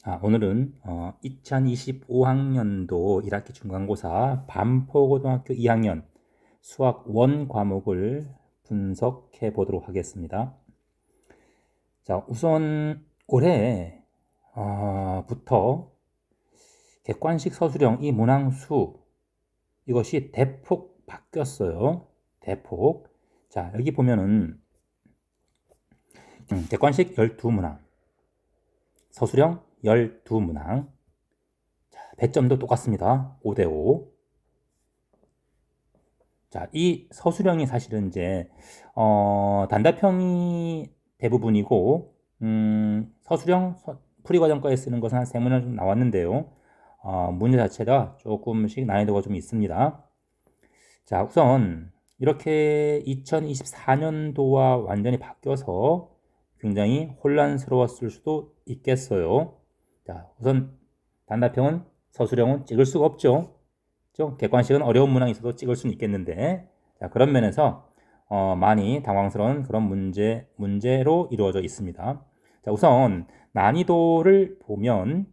오늘은 2025학년도 1학기 중간고사 반포고등학교 2학년 수학 원 과목을 분석해 보도록 하겠습니다. 자, 우선 올해 부터 객관식 서술형 이 문항수 이것이 대폭 바뀌었어요. 대폭. 자, 여기 보면은 객관식 12문항, 서술형 12문항. 자, 배점도 똑같습니다. 5대5. 자, 이 서술형이 사실은 이제, 단답형이 대부분이고, 서술형 풀이과정과에 쓰는 것은 한 3문항 좀 나왔는데요. 문제 자체가 조금씩 난이도가 좀 있습니다. 자, 우선, 이렇게 2024년도와 완전히 바뀌어서 굉장히 혼란스러웠을 수도 있겠어요. 자, 우선 단답형은 서술형은 찍을 수가 없죠. 객관식은 어려운 문항이 있어도 찍을 수는 있겠는데, 자, 그런 면에서 많이 당황스러운 그런 문제로 이루어져 있습니다. 자, 우선 난이도를 보면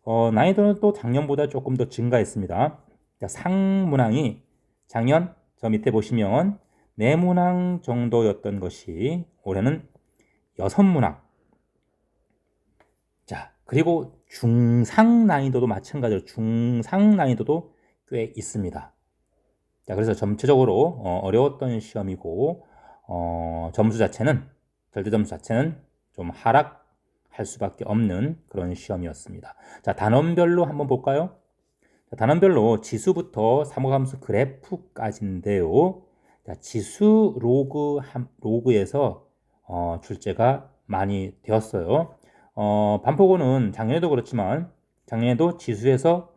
난이도는 또 작년보다 조금 더 증가했습니다. 자, 상문항이 작년 저 밑에 보시면 4문항 정도였던 것이 올해는 6문항. 자, 그리고 중상 난이도도 마찬가지로 중상 난이도도 꽤 있습니다. 자, 그래서 전체적으로 어려웠던 시험이고 점수 자체는 절대 점수 자체는 좀 하락할 수밖에 없는 그런 시험이었습니다. 자, 단원별로 한번 볼까요? 자, 단원별로 지수부터 사목함수 그래프까지인데요. 자, 지수 로그에서 출제가 많이 되었어요. 반포고는 작년에도 그렇지만 작년에도 지수에서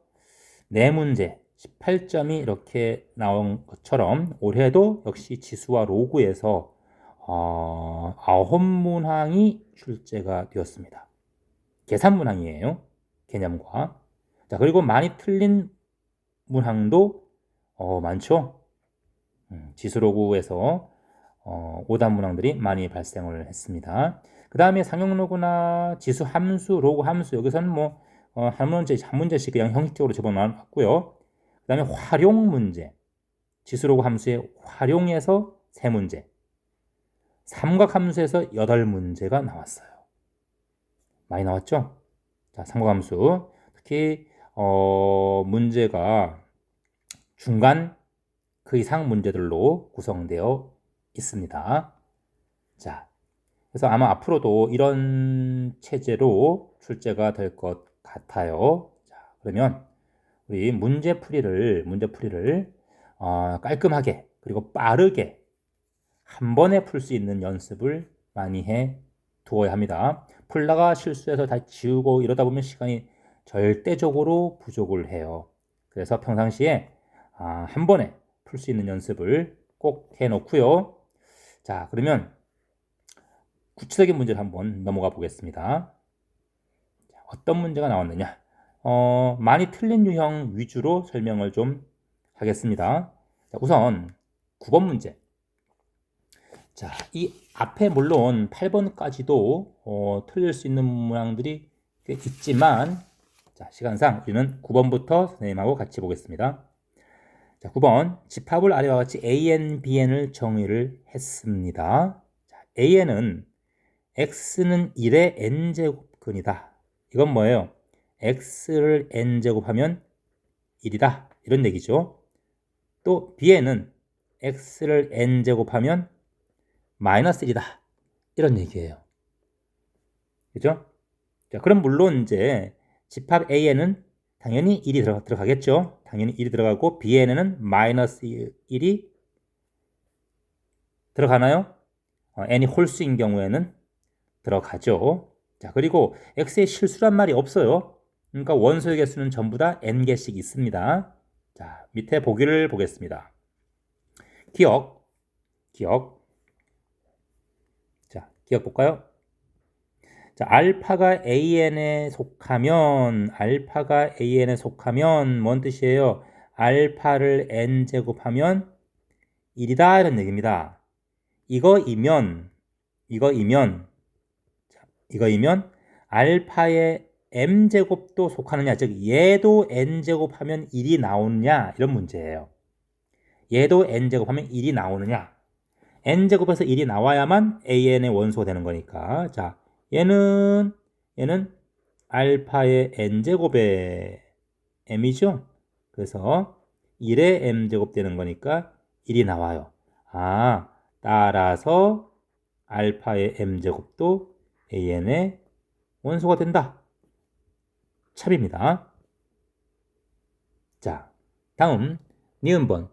4문제 18점이 이렇게 나온 것처럼 올해도 역시 지수와 로그에서 9문항이 출제가 되었습니다. 계산문항이에요. 개념과. 자, 그리고 많이 틀린 문항도 많죠. 지수 로그에서 오답 문항들이 많이 발생을 했습니다. 그 다음에 상용 로그나 지수 함수, 로그 함수 여기서는 뭐 한 문제씩 그냥 형식적으로 집어넣었고요. 그 다음에 활용 문제, 지수 로그 함수의 활용에서 3문제, 삼각함수에서 8문제가 나왔어요. 많이 나왔죠? 자, 삼각함수 특히 문제가 중간 그 이상 문제들로 구성되어 있습니다. 자, 그래서 아마 앞으로도 이런 체제로 출제가 될 것 같아요. 자, 그러면 우리 문제풀이를 깔끔하게 그리고 빠르게 한 번에 풀 수 있는 연습을 많이 해 두어야 합니다. 풀다가 실수해서 다 지우고 이러다 보면 시간이 절대적으로 부족을 해요. 그래서 평상시에 한 번에 풀 수 있는 연습을 꼭 해놓고요. 자, 그러면 구체적인 문제를 한번 넘어가 보겠습니다. 어떤 문제가 나왔느냐? 많이 틀린 유형 위주로 설명을 좀 하겠습니다. 자, 우선 9번 문제. 자, 이 앞에 물론 8번까지도 틀릴 수 있는 문항들이 꽤 있지만, 자, 시간상 우리는 9번부터 선생님하고 같이 보겠습니다. 자, 9번 집합을 아래와 같이 AN, BN을 정의를 했습니다. 자, AN은 x는 1의 n제곱근이다. 이건 뭐예요? x를 n제곱하면 1이다. 이런 얘기죠. 또 bn은 x를 n제곱하면 마이너스 1이다. 이런 얘기예요. 그죠? 자, 그럼 물론 이제 집합 AN은 당연히 1이 들어가겠죠. 당연히 1이 들어가고 BN에는 마이너스 1이 들어가나요? n이 홀수인 경우에는 들어가죠. 자, 그리고 x의 실수란 말이 없어요. 그러니까 원소의 개수는 전부 다 n개씩 있습니다. 자, 밑에 보기를 보겠습니다. 기억. 자, 기억 볼까요? 자, 알파가 an에 속하면 뭔 뜻이에요? 알파를 n제곱하면 1이다 이런 얘기입니다. 이거이면 알파의 m제곱도 속하느냐, 즉 얘도 n제곱 하면 1이 나오느냐, 이런 문제예요. 얘도 n제곱 하면 1이 나오느냐. n제곱에서 1이 나와야만 an의 원소가 되는 거니까. 자, 얘는 알파의 n제곱의 m이죠. 그래서 1의 m제곱 되는 거니까 1이 나와요. 아, 따라서 알파의 m제곱도 an의 원소가 된다. 참입니다. 자, 다음 니은번.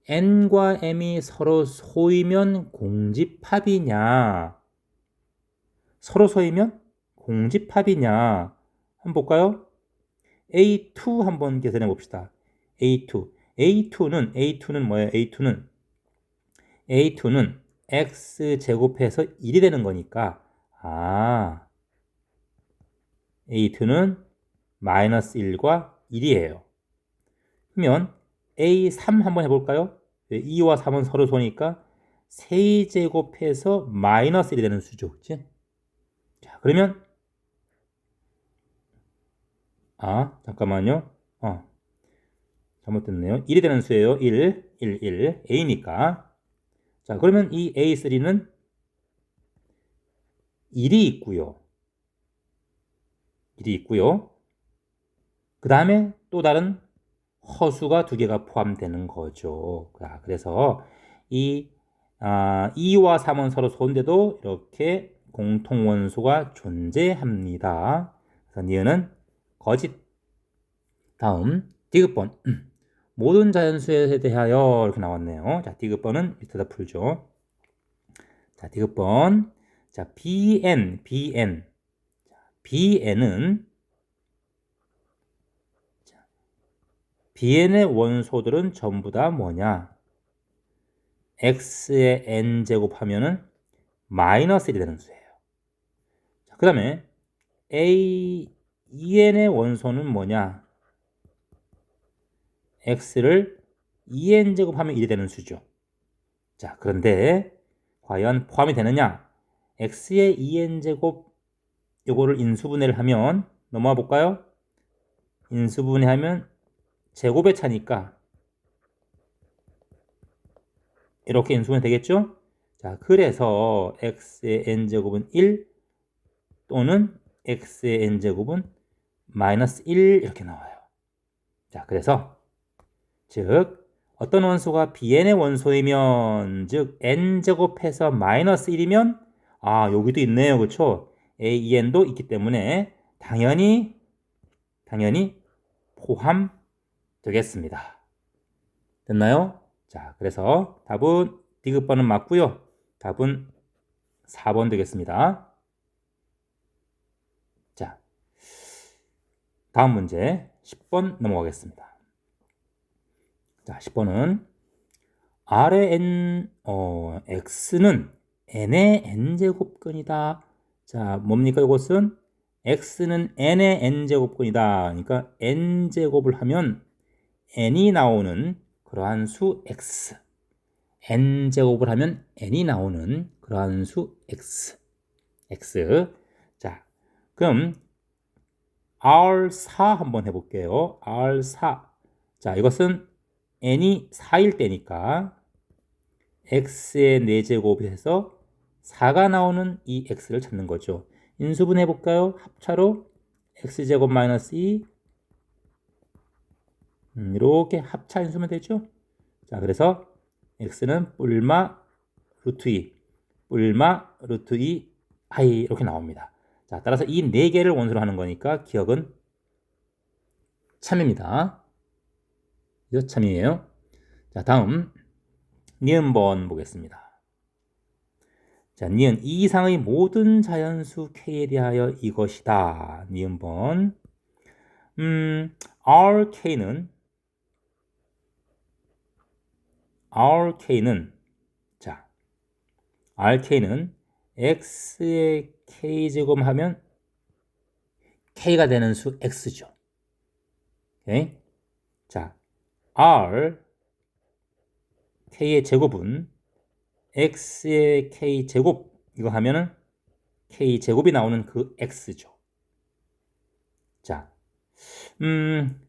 n과 m이 서로 소이면 공집합이냐? 서로 소이면 공집합이냐? 한번 볼까요? A2 한번 계산해 봅시다. A2는 뭐예요? A2는 x제곱해서 1이 되는 거니까, A2는 마이너스 1과 1이에요. 그러면 A3 한번 해볼까요? 2와 3은 서로 소니까 세제곱해서 마이너스 1이 되는 수죠. 그치? 자, 그러면 잠깐만요. 잘못됐네요. 1이 되는 수예요. 1, A니까. 자, 그러면 이 A3는 1이 있고요. 그 다음에 또 다른 허수가 두 개가 포함되는 거죠. 그래서 이 2와 3은 서로 소인데도 이렇게 공통원소가 존재합니다. 그래서 니은은 거짓. 다음 디귿번. 모든 자연수에 대하여 이렇게 나왔네요. 자, 디귿번은 밑에다 풀죠. 자, 디귿번. 자, BN은 BN의 원소들은 전부 다 뭐냐? x의 n제곱 하면은 마이너스 1이 되는 수예요. 그 다음에 EN의 원소는 뭐냐? x를 2n제곱 하면 1이 되는 수죠. 자, 그런데 과연 포함이 되느냐? x의 2n제곱 요거를 인수분해를 하면 넘어와 볼까요? 인수분해하면 제곱의 차니까 이렇게 인수분해 되겠죠? 자, 그래서 x의 n제곱은 1 또는 x의 n제곱은 마이너스 1 이렇게 나와요. 자, 그래서 즉 어떤 원소가 bn의 원소이면 즉 n제곱해서 마이너스 1이면 여기도 있네요. 그렇죠? an도 있기 때문에 당연히 포함되겠습니다. 됐나요? 자, 그래서 답은 디귿번은 맞고요. 답은 4번 되겠습니다. 자, 다음 문제 10번 넘어가겠습니다. 자, 10번은 R의 x는 n의 n제곱근이다. 자, 뭡니까 이것은? x는 n의 n제곱근이다. 그러니까 n제곱을 하면 n이 나오는 그러한 수 x. n제곱을 하면 n이 나오는 그러한 수 x. 자, 그럼 R4 한번 해볼게요. R4. 자, 이것은 n이 4일 때니까 x의 4제곱에서 4가 나오는 이 x를 찾는 거죠. 인수분해 해볼까요? 합차로 x제곱 마이너스 2 이렇게 합차 인수면 되죠. 자, 그래서 x는 뿔마 루트 2 i 이렇게 나옵니다. 자, 따라서 이 4개를 원소로 하는 거니까 기억은 참입니다. 이거 참이에요. 자, 다음 니은번 보겠습니다. 자, 니은 이 이상의 모든 자연수 k에 대하여 이것이다. 니은번. RK는 x의 k제곱 하면 k가 되는 수 x죠. 오케이? 자, k의 제곱은 x의 k제곱 이거 하면은 k제곱이 나오는 그 x죠. 자,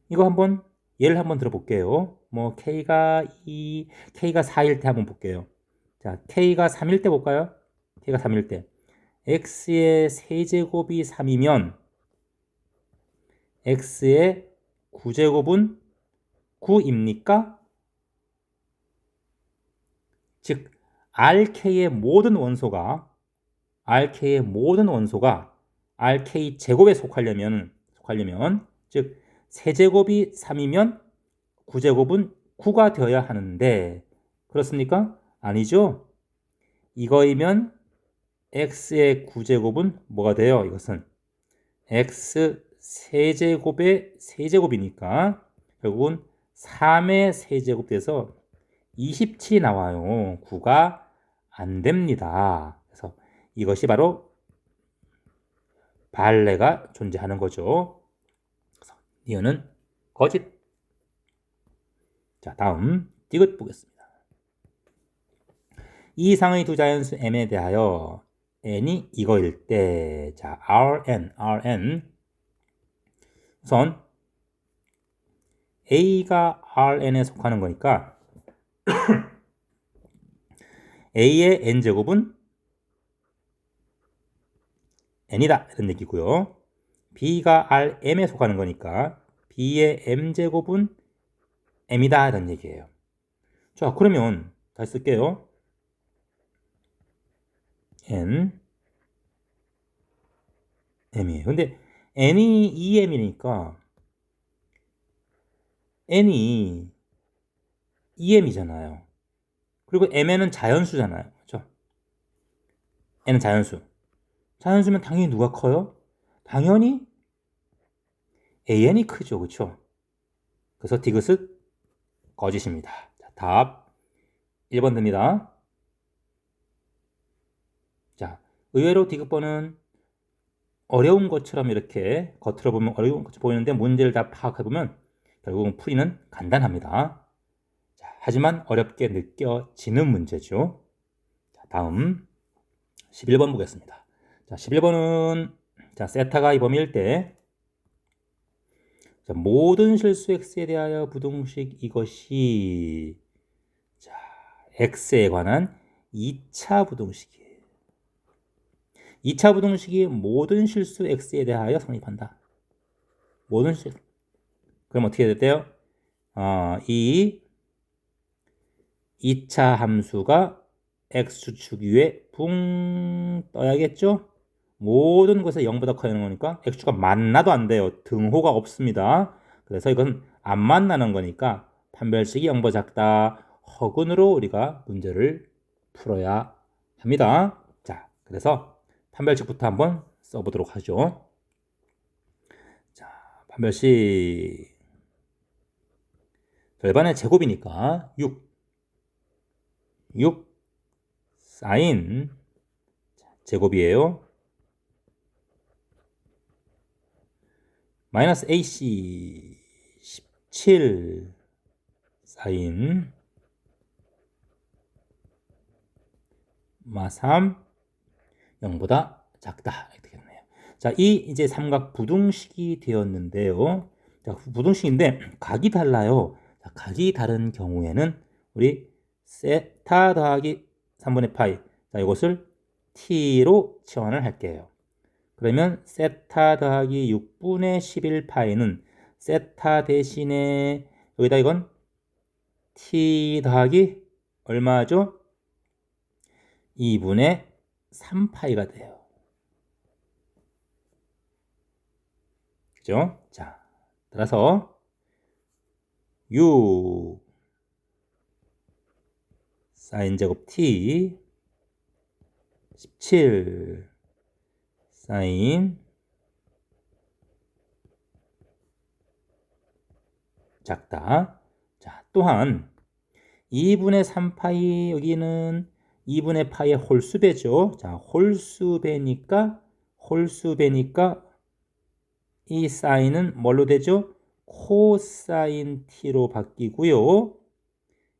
이거 한번 예를 한번 들어볼게요. 뭐 K가 4일 때 한번 볼게요. 자, K가 3일 때 볼까요? K가 3일 때 X의 세제곱이 3이면 X의 9제곱은 9입니까? 즉 RK의 모든 원소가 RK 제곱에 속하려면 즉 세제곱이 3이면 9제곱은 9가 되어야 하는데 그렇습니까? 아니죠. 이거이면 x의 9제곱은 뭐가 돼요? 이것은 x 세제곱의 세제곱이니까 결국은 3의 세제곱 돼서 27이 나와요. 9가 안 됩니다. 그래서 이것이 바로 발레가 존재하는 거죠. 그래서 이거는 거짓. 자, 다음 디귿 보겠습니다. 이 이상의 두 자연수 m에 대하여 n이 이거일 때, 자, Rn 우선 A가 Rn에 속하는 거니까 A의 n제곱은 n이다 이런 얘기고요. B가 Rm에 속하는 거니까 B의 m제곱은 m이다 이런 얘기예요. 자, 그러면 다시 쓸게요. n m이에요. 근데 n이 2m이니까 n이 2m이잖아요. 그리고 mn은 자연수잖아요. 그렇죠? n은 자연수. 자연수면 당연히 누가 커요? 당연히 an이 크죠. 그렇죠? 그래서 디귿은 거짓입니다. 자, 답 1번 됩니다. 자, 의외로 디귿번은 어려운 것처럼 이렇게 겉으로 보면 어려운 것처럼 보이는데 문제를 다 파악해보면 결국은 풀이는 간단합니다. 자, 하지만 어렵게 느껴지는 문제죠. 자, 다음 11번 보겠습니다. 자, 11번은 자, 세타가 이 범위일 때 자, 모든 실수 x에 대하여 부동식 이것이 자, x에 관한 2차 부동식이에요. 2차 부동식이 모든 실수 x에 대하여 성립한다. 모든 실수. 그럼 어떻게 돼요? 이 2차 함수가 x축 위에 붕 떠야겠죠? 모든 것에 0보다 커지는 거니까 x축가 만나도 안 돼요. 등호가 없습니다. 그래서 이건 안 만나는 거니까 판별식이 0보다 작다. 허근으로 우리가 문제를 풀어야 합니다. 자, 그래서 판별식부터 한번 써보도록 하죠. 자, 판별식 절반의 제곱이니까 6 사인 제곱이에요. 마이너스 AC 17 사인 마3 0보다 작다 이렇게 되겠네요. 자, 이 이제 삼각 부등식이 되었는데요. 자, 부등식인데 각이 달라요. 자, 각이 다른 경우에는 우리 세타 더하기 3분의 파이 자, 이것을 t로 치환을 할게요. 그러면 세타 더하기 6분의 11파이는 세타 대신에 여기다 이건 t 더하기 얼마죠? 2분의 3파이가 돼요. 그죠? 자, 따라서 6 사인 제곱 t 17 사인 작다. 자, 또한 2분의 3파이 여기는 2분의 파이의 홀수배죠. 자, 홀수배니까 이 사인은 뭘로 되죠? 코사인 t로 바뀌고요.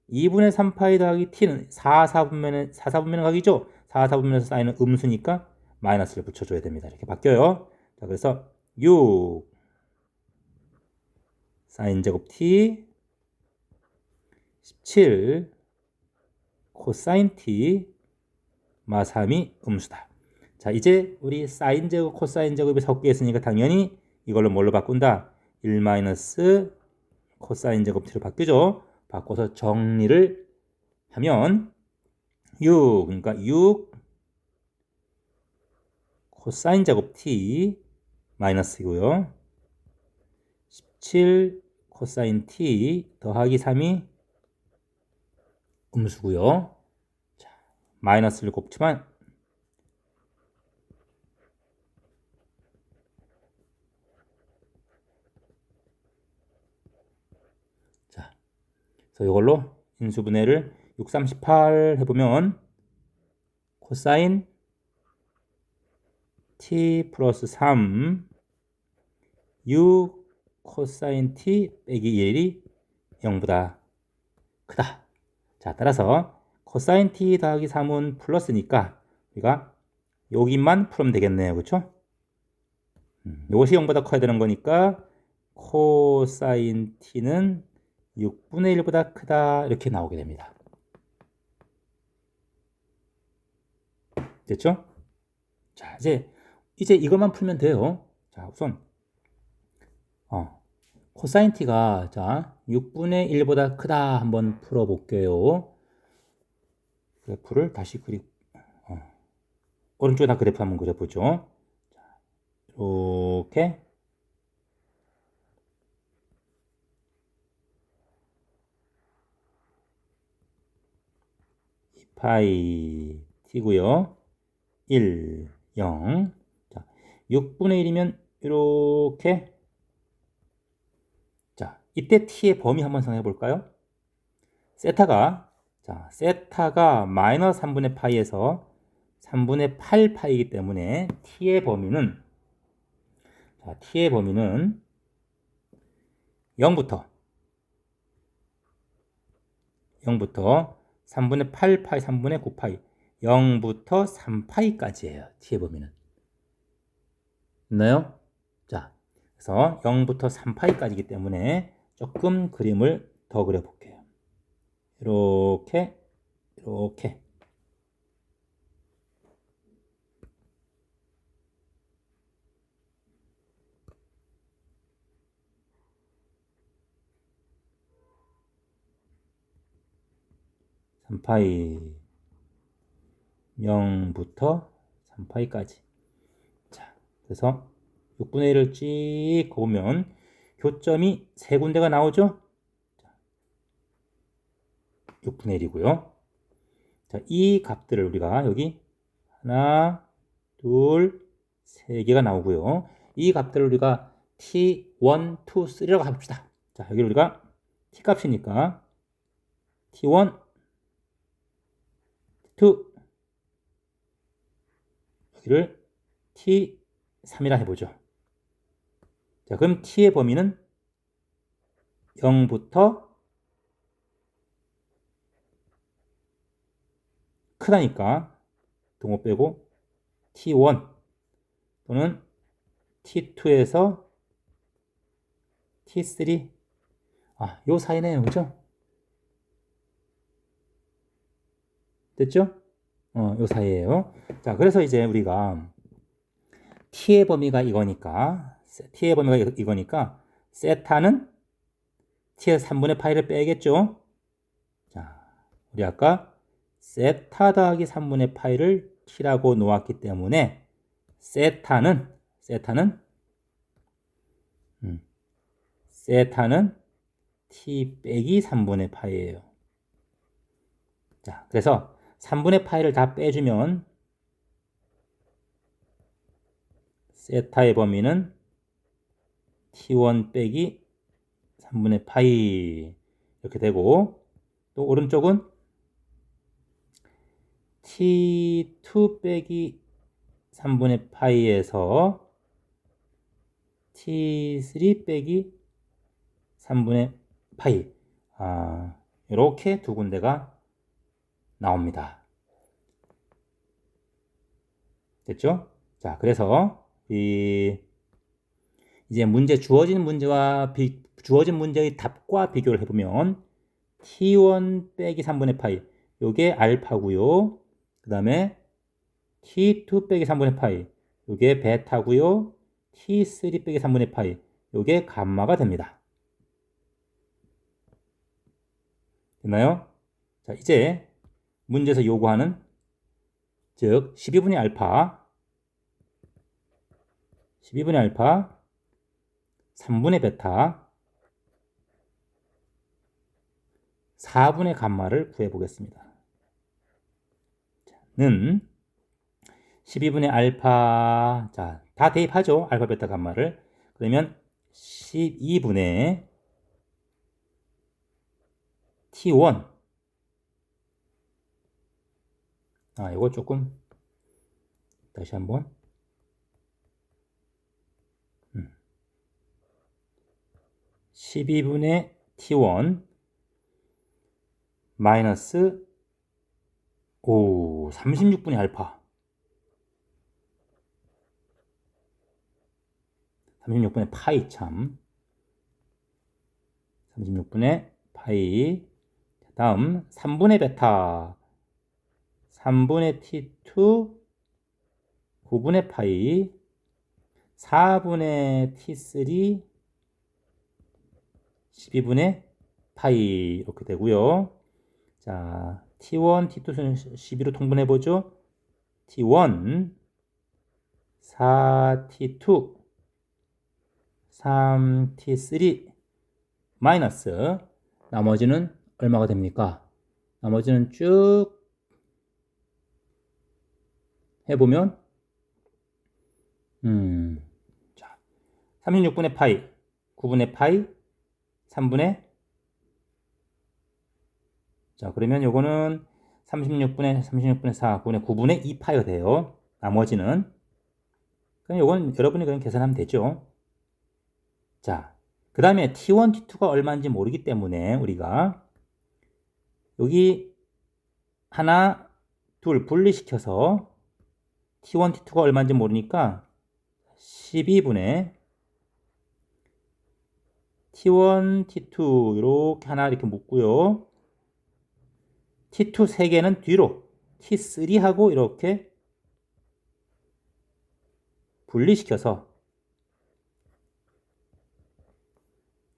2분의 3파이 더하기 t는 4분면에 각이죠. 4분면에서 사인은 음수니까 마이너스를 붙여줘야 됩니다. 이렇게 바뀌어요. 자, 그래서 6 사인 제곱 t 17 코사인 t 마 3이 음수다. 자, 이제 우리 사인 제곱 코사인 제곱이 섞여 있으니까 당연히 이걸로 뭘로 바꾼다? 1 마이너스 코사인 제곱 t로 바뀌죠. 바꿔서 정리를 하면 6, 그러니까 6 코사인 제곱 t 마이너스이고요. 17 코사인 t 더하기 3이 음수고요. 자, 마이너스를 곱지만 자, 그래서 이걸로 인수분해를 6, 38 해보면 코사인 t 플러스 3 6 코사인 t 빼기 1이 0보다 크다. 자, 따라서 코사인 t 더하기 3은 플러스니까 우리가 여기만 풀면 되겠네요. 그렇죠? 이것이 0보다 커야 되는 거니까 코사인 t는 6분의 1보다 크다. 이렇게 나오게 됩니다. 됐죠? 자, 이제 이것만 풀면 돼요. 자, 우선 코사인 t가 자 6분의 1보다 크다 한번 풀어볼게요. 그래프를 다시 오른쪽에다 그래프 한번 그려보죠. 자, 이렇게 파이 t고요. 1, 0. 자, 6분의 1이면 이렇게. 자, 이때 t의 범위 한번 생각해 볼까요? 세타가 마이너스 3분의 파이에서 3분의 8 파이이기 때문에 t의 범위는 0부터 3분의 8 파이, 3분의 9 파이, 0부터 3 파이까지예요. t의 범위는. 있나요? 자, 그래서 0부터 3 파이까지이기 때문에 조금 그림을 더 그려볼게요. 이렇게 3파이 0부터 3파이까지. 자, 그래서 6분의 1을 찍 보면 교점이 세 군데가 나오죠? 6분의 1이고요. 자, 이 값들을 우리가 여기 하나, 둘, 세 개가 나오고요. 이 값들을 우리가 t1, 2, 3라고 해봅시다. 자, 여기 우리가 t 값이니까 t1, 2, 여기를 t3이라 해보죠. 자, 그럼 t의 범위는 0부터 크다니까 동호 빼고 t1 또는 t2에서 t3 요 사이네요. 그죠? 됐죠? 요 사이에요. 자, 그래서 이제 우리가 t의 범위가 이거니까 세타는 t의 3분의 파이를 빼겠죠? 자, 우리 아까 세타 더하기 3분의 파이를 t라고 놓았기 때문에 세타는 t 빼기 3분의 파이예요. 자, 그래서 3분의 파이를 다 빼주면 세타의 범위는 t1 빼기 3분의 파이 이렇게 되고, 또 오른쪽은 t2 빼기 3분의 파이에서 t3 빼기 3분의 파이 이렇게 두 군데가 나옵니다. 됐죠? 자, 그래서 이제 주어진 문제와 주어진 문제의 답과 비교를 해보면 t1 빼기 3분의 파이 요게 알파고요. 그 다음에 t2 빼기 3분의 파이 요게 베타고요. t3 빼기 3분의 파이 요게 감마가 됩니다. 됐나요? 자, 이제 문제에서 요구하는 즉 12분의 알파 12분의 알파 3분의 베타 4분의 감마를 구해보겠습니다. 는 12분의 알파 자, 다 대입하죠. 알파, 베타, 감마를. 그러면 12분의 t1 이거 조금 다시 한번 12분의 t1 마이너스 36분의 알파 36분의 파이 36분의 파이 다음 3분의 베타 3분의 t2 9분의 파이 4분의 t3 12분의 파이 이렇게 되고요. 자, t1, t2는 12로 통분해보죠. t1 4t2 3t3 마이너스 나머지는 얼마가 됩니까? 나머지는 쭉 해보면 자, 36분의 파이 9분의 파이 3분의 자, 그러면 요거는 36분의 4 9분의 9분의 2파이가 돼요. 나머지는 그럼 요건 여러분이 그냥 계산하면 되죠. 자, 그 다음에 t1, t2가 얼마인지 모르기 때문에 우리가 여기 하나, 둘 분리시켜서 t1, t2가 얼마인지 모르니까 12분의 t1, t2 이렇게 하나 이렇게 묶고요. t2 3개는 뒤로 t3하고 이렇게 분리시켜서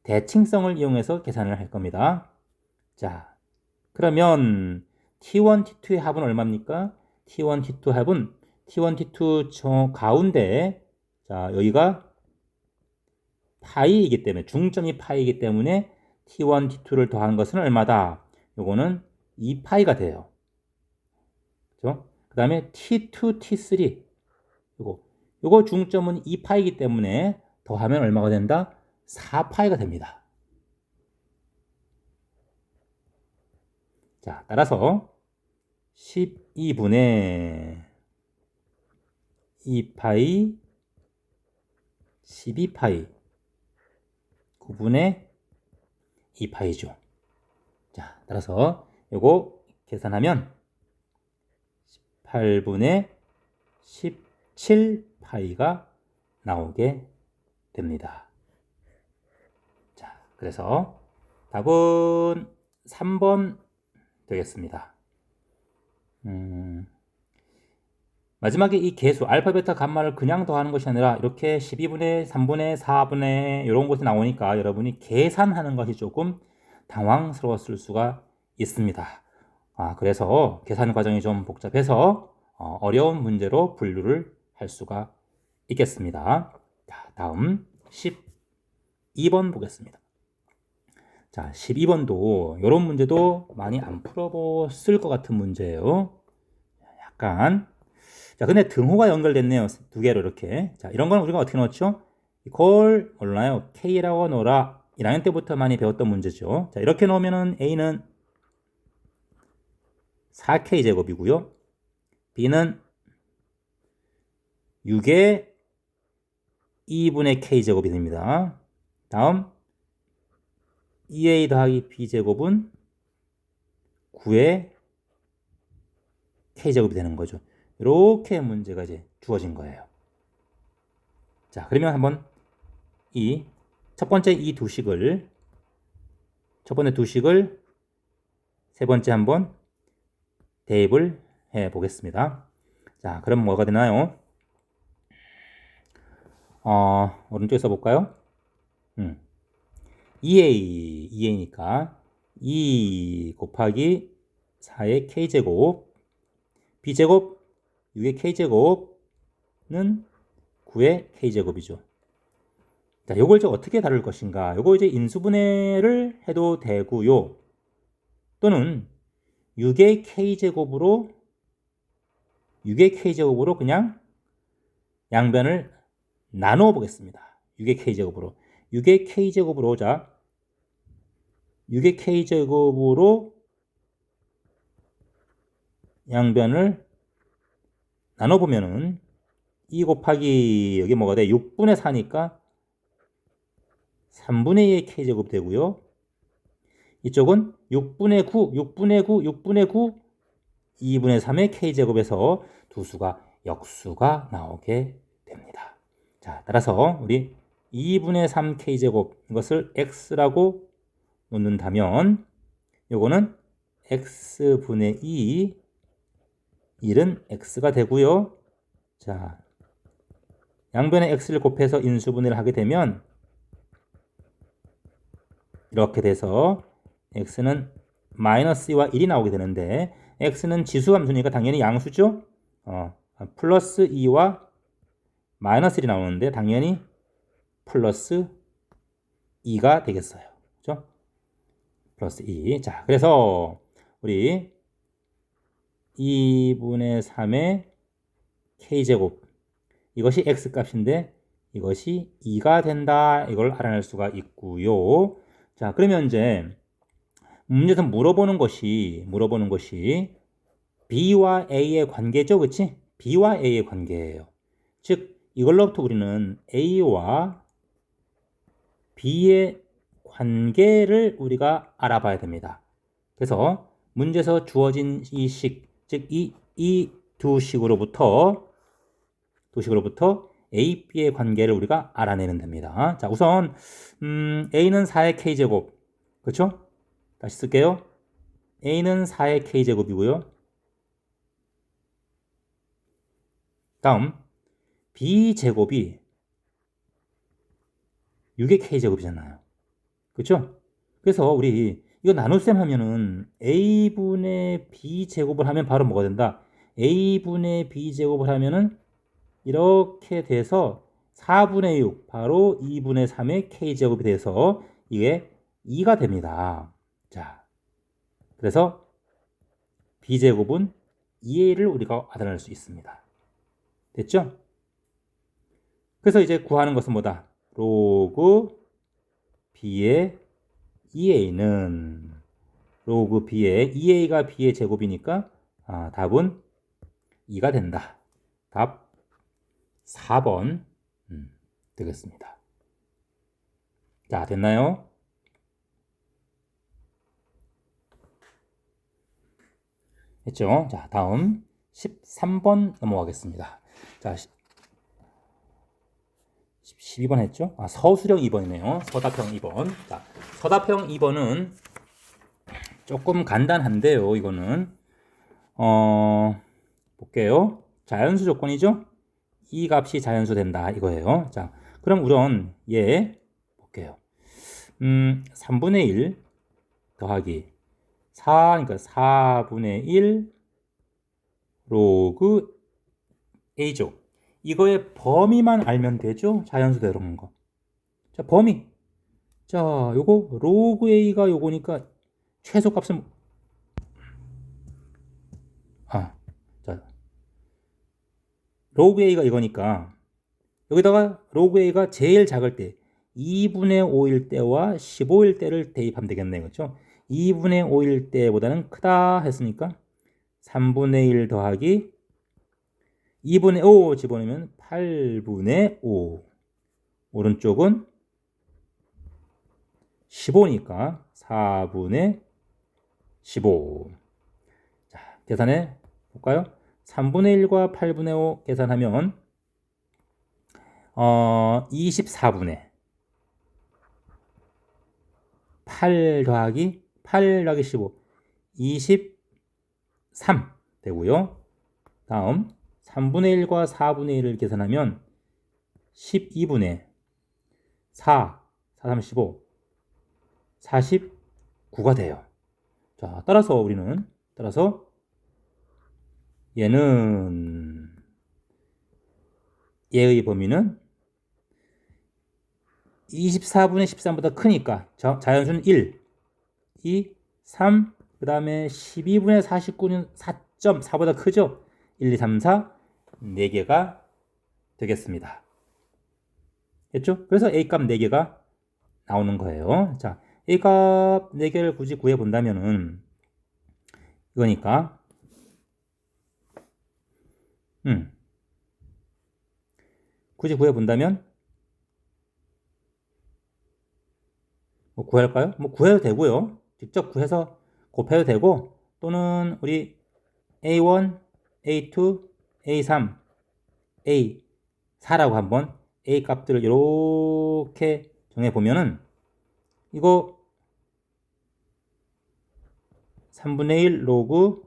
대칭성을 이용해서 계산을 할 겁니다. 자, 그러면 t1, t2의 합은 얼마입니까? t1, t2 합은 t1, t2 저 가운데 자, 여기가 파이이기 때문에 중점이 파이이기 때문에 t1, t2를 더한 것은 얼마다? 요거는 2파이가 돼요. 그렇죠? 그 다음에 t2, t3 요거 중점은 2파이이기 때문에 더하면 얼마가 된다? 4파이가 됩니다. 자, 따라서 12분의 2파이 12파이 9분의 2파이죠. 자, 따라서 요거 계산하면 18분의 17파이가 나오게 됩니다. 자, 그래서 답은 3번 되겠습니다. 마지막에 이 계수 알파, 베타, 감마를 그냥 더하는 것이 아니라 이렇게 12분의 3분의 4분의 이런 것이 나오니까 여러분이 계산하는 것이 조금 당황스러웠을 수가 있습니다. 그래서 계산 과정이 좀 복잡해서 어려운 문제로 분류를 할 수가 있겠습니다. 자, 다음 12번 보겠습니다. 자, 12번도 이런 문제도 많이 안 풀어봤을 것 같은 문제예요. 약간 자, 근데 등호가 연결됐네요. 두 개로 이렇게. 자, 이런 건 우리가 어떻게 넣었죠? 이걸 몰라요. K라고 넣어라. 1학년 때부터 많이 배웠던 문제죠. 자, 이렇게 넣으면은 A는 4K 제곱이고요. B는 6의 2분의 K 제곱이 됩니다. 다음 2A 더하기 B 제곱은 9의 K 제곱이 되는 거죠. 이렇게 문제가 이제 주어진 거예요. 자, 그러면 한번 이 첫 번째 첫 번째 두 식을 세 번째 한번 대입을 해 보겠습니다. 자, 그럼 뭐가 되나요? 오른쪽에 써볼까요? 2a니까 2 곱하기 4의 k제곱, b제곱 6의 k제곱은 9의 k제곱이죠. 자, 요걸 이제 어떻게 다룰 것인가? 요거 이제 인수분해를 해도 되고요. 또는 6의 k제곱으로 그냥 양변을 나누어 보겠습니다. 6의 k제곱으로. 6의 k제곱으로 자 6의 k제곱으로 양변을 나눠보면은 2 곱하기 여기 뭐가 돼? 6분의 4니까 3분의 2의 k제곱 되고요. 이쪽은 6분의 9, 2분의 3의 k제곱에서 두 수가 역수가 나오게 됩니다. 자, 따라서 우리 2분의 3 k제곱 이것을 x라고 놓는다면 요거는 x분의 2 1은 x가 되고요. 자, 양변에 x를 곱해서 인수분해를 하게 되면 이렇게 돼서 x는 마이너스 2와 1이 나오게 되는데 x는 지수함수니까 당연히 양수죠. 플러스 2와 마이너스 1이 나오는데 당연히 플러스 2가 되겠어요. 그렇죠? 플러스 2. 자, 그래서 우리 2분의 3의 k제곱 이것이 x값인데 이것이 2가 된다. 이걸 알아낼 수가 있고요. 자, 그러면 이제 문제에서 물어보는 것이 b와 a의 관계죠. 그치? b와 a의 관계예요. 즉 이걸로부터 우리는 a와 b의 관계를 우리가 알아봐야 됩니다. 그래서 문제에서 주어진 이 식, 즉 이 두 식으로부터 A, B의 관계를 우리가 알아내면 됩니다. 자, 우선 A는 4의 K제곱, 그렇죠? 다시 쓸게요. A는 4의 K제곱이고요. 다음 B제곱이 6의 K제곱이잖아요. 그렇죠? 그래서 우리 이거 나눗셈 하면은 A분의 B제곱을 하면 바로 뭐가 된다? A분의 B제곱을 하면은 이렇게 돼서 4분의 6 바로 2분의 3의 K제곱이 돼서 이게 2가 됩니다. 자, 그래서 B제곱은 2A를 우리가 알아낼 수 있습니다. 됐죠? 그래서 이제 구하는 것은 뭐다? 로그 B의 2A는 로그 B의 2A가 B의 제곱이니까 답은 2가 된다. 답 4번 되겠습니다. 자, 됐나요? 했죠? 자, 다음 13번 넘어가겠습니다. 자, 12번 했죠? 서술형 2번이네요. 서답형 2번. 자, 서답형 2번은 조금 간단한데요. 이거는 볼게요. 자연수 조건이죠? 이 값이 자연수 된다 이거예요. 자, 그럼 우선 얘 볼게요. 3분의 1 더하기 4, 그러니까 4분의 1 로그 A죠. 이거의 범위만 알면 되죠? 자연수 들어간 거. 자, 범위. 자, 요거 로그 A가 요거니까 최소값은 자, 로그 A가 이거니까 여기다가 로그 A가 제일 작을 때 2분의 5일 때와 15일 때를 대입하면 되겠네요. 그렇죠? 2분의 5일 때보다는 크다 했으니까 3분의 1 더하기 2분의 5 집어넣으면 8분의 5. 오른쪽은 15니까 4분의 15. 자, 계산해 볼까요? 3분의 1과 8분의 5 계산하면 24분의 8 더하기 15 23 되고요. 다음 3분의 1과 4분의 1을 계산하면 12분의 4, 4, 35, 49가 돼요. 자, 따라서 얘의 범위는 24분의 13보다 크니까 자연수는 1, 2, 3, 그 다음에 12분의 49는 4.4보다 크죠? 1, 2, 3, 4, 4개가 되겠습니다. 됐죠? 그래서 A값 4개가 나오는 거예요. 자, A값 4개를 굳이 구해본다면은 이거니까 굳이 구해본다면 뭐 구할까요? 뭐 구해도 되고요. 직접 구해서 곱해도 되고 또는 우리 A1, A2, A3, A4라고 한번 A 값들을 이렇게 정해보면은 이거 3분의 1 로그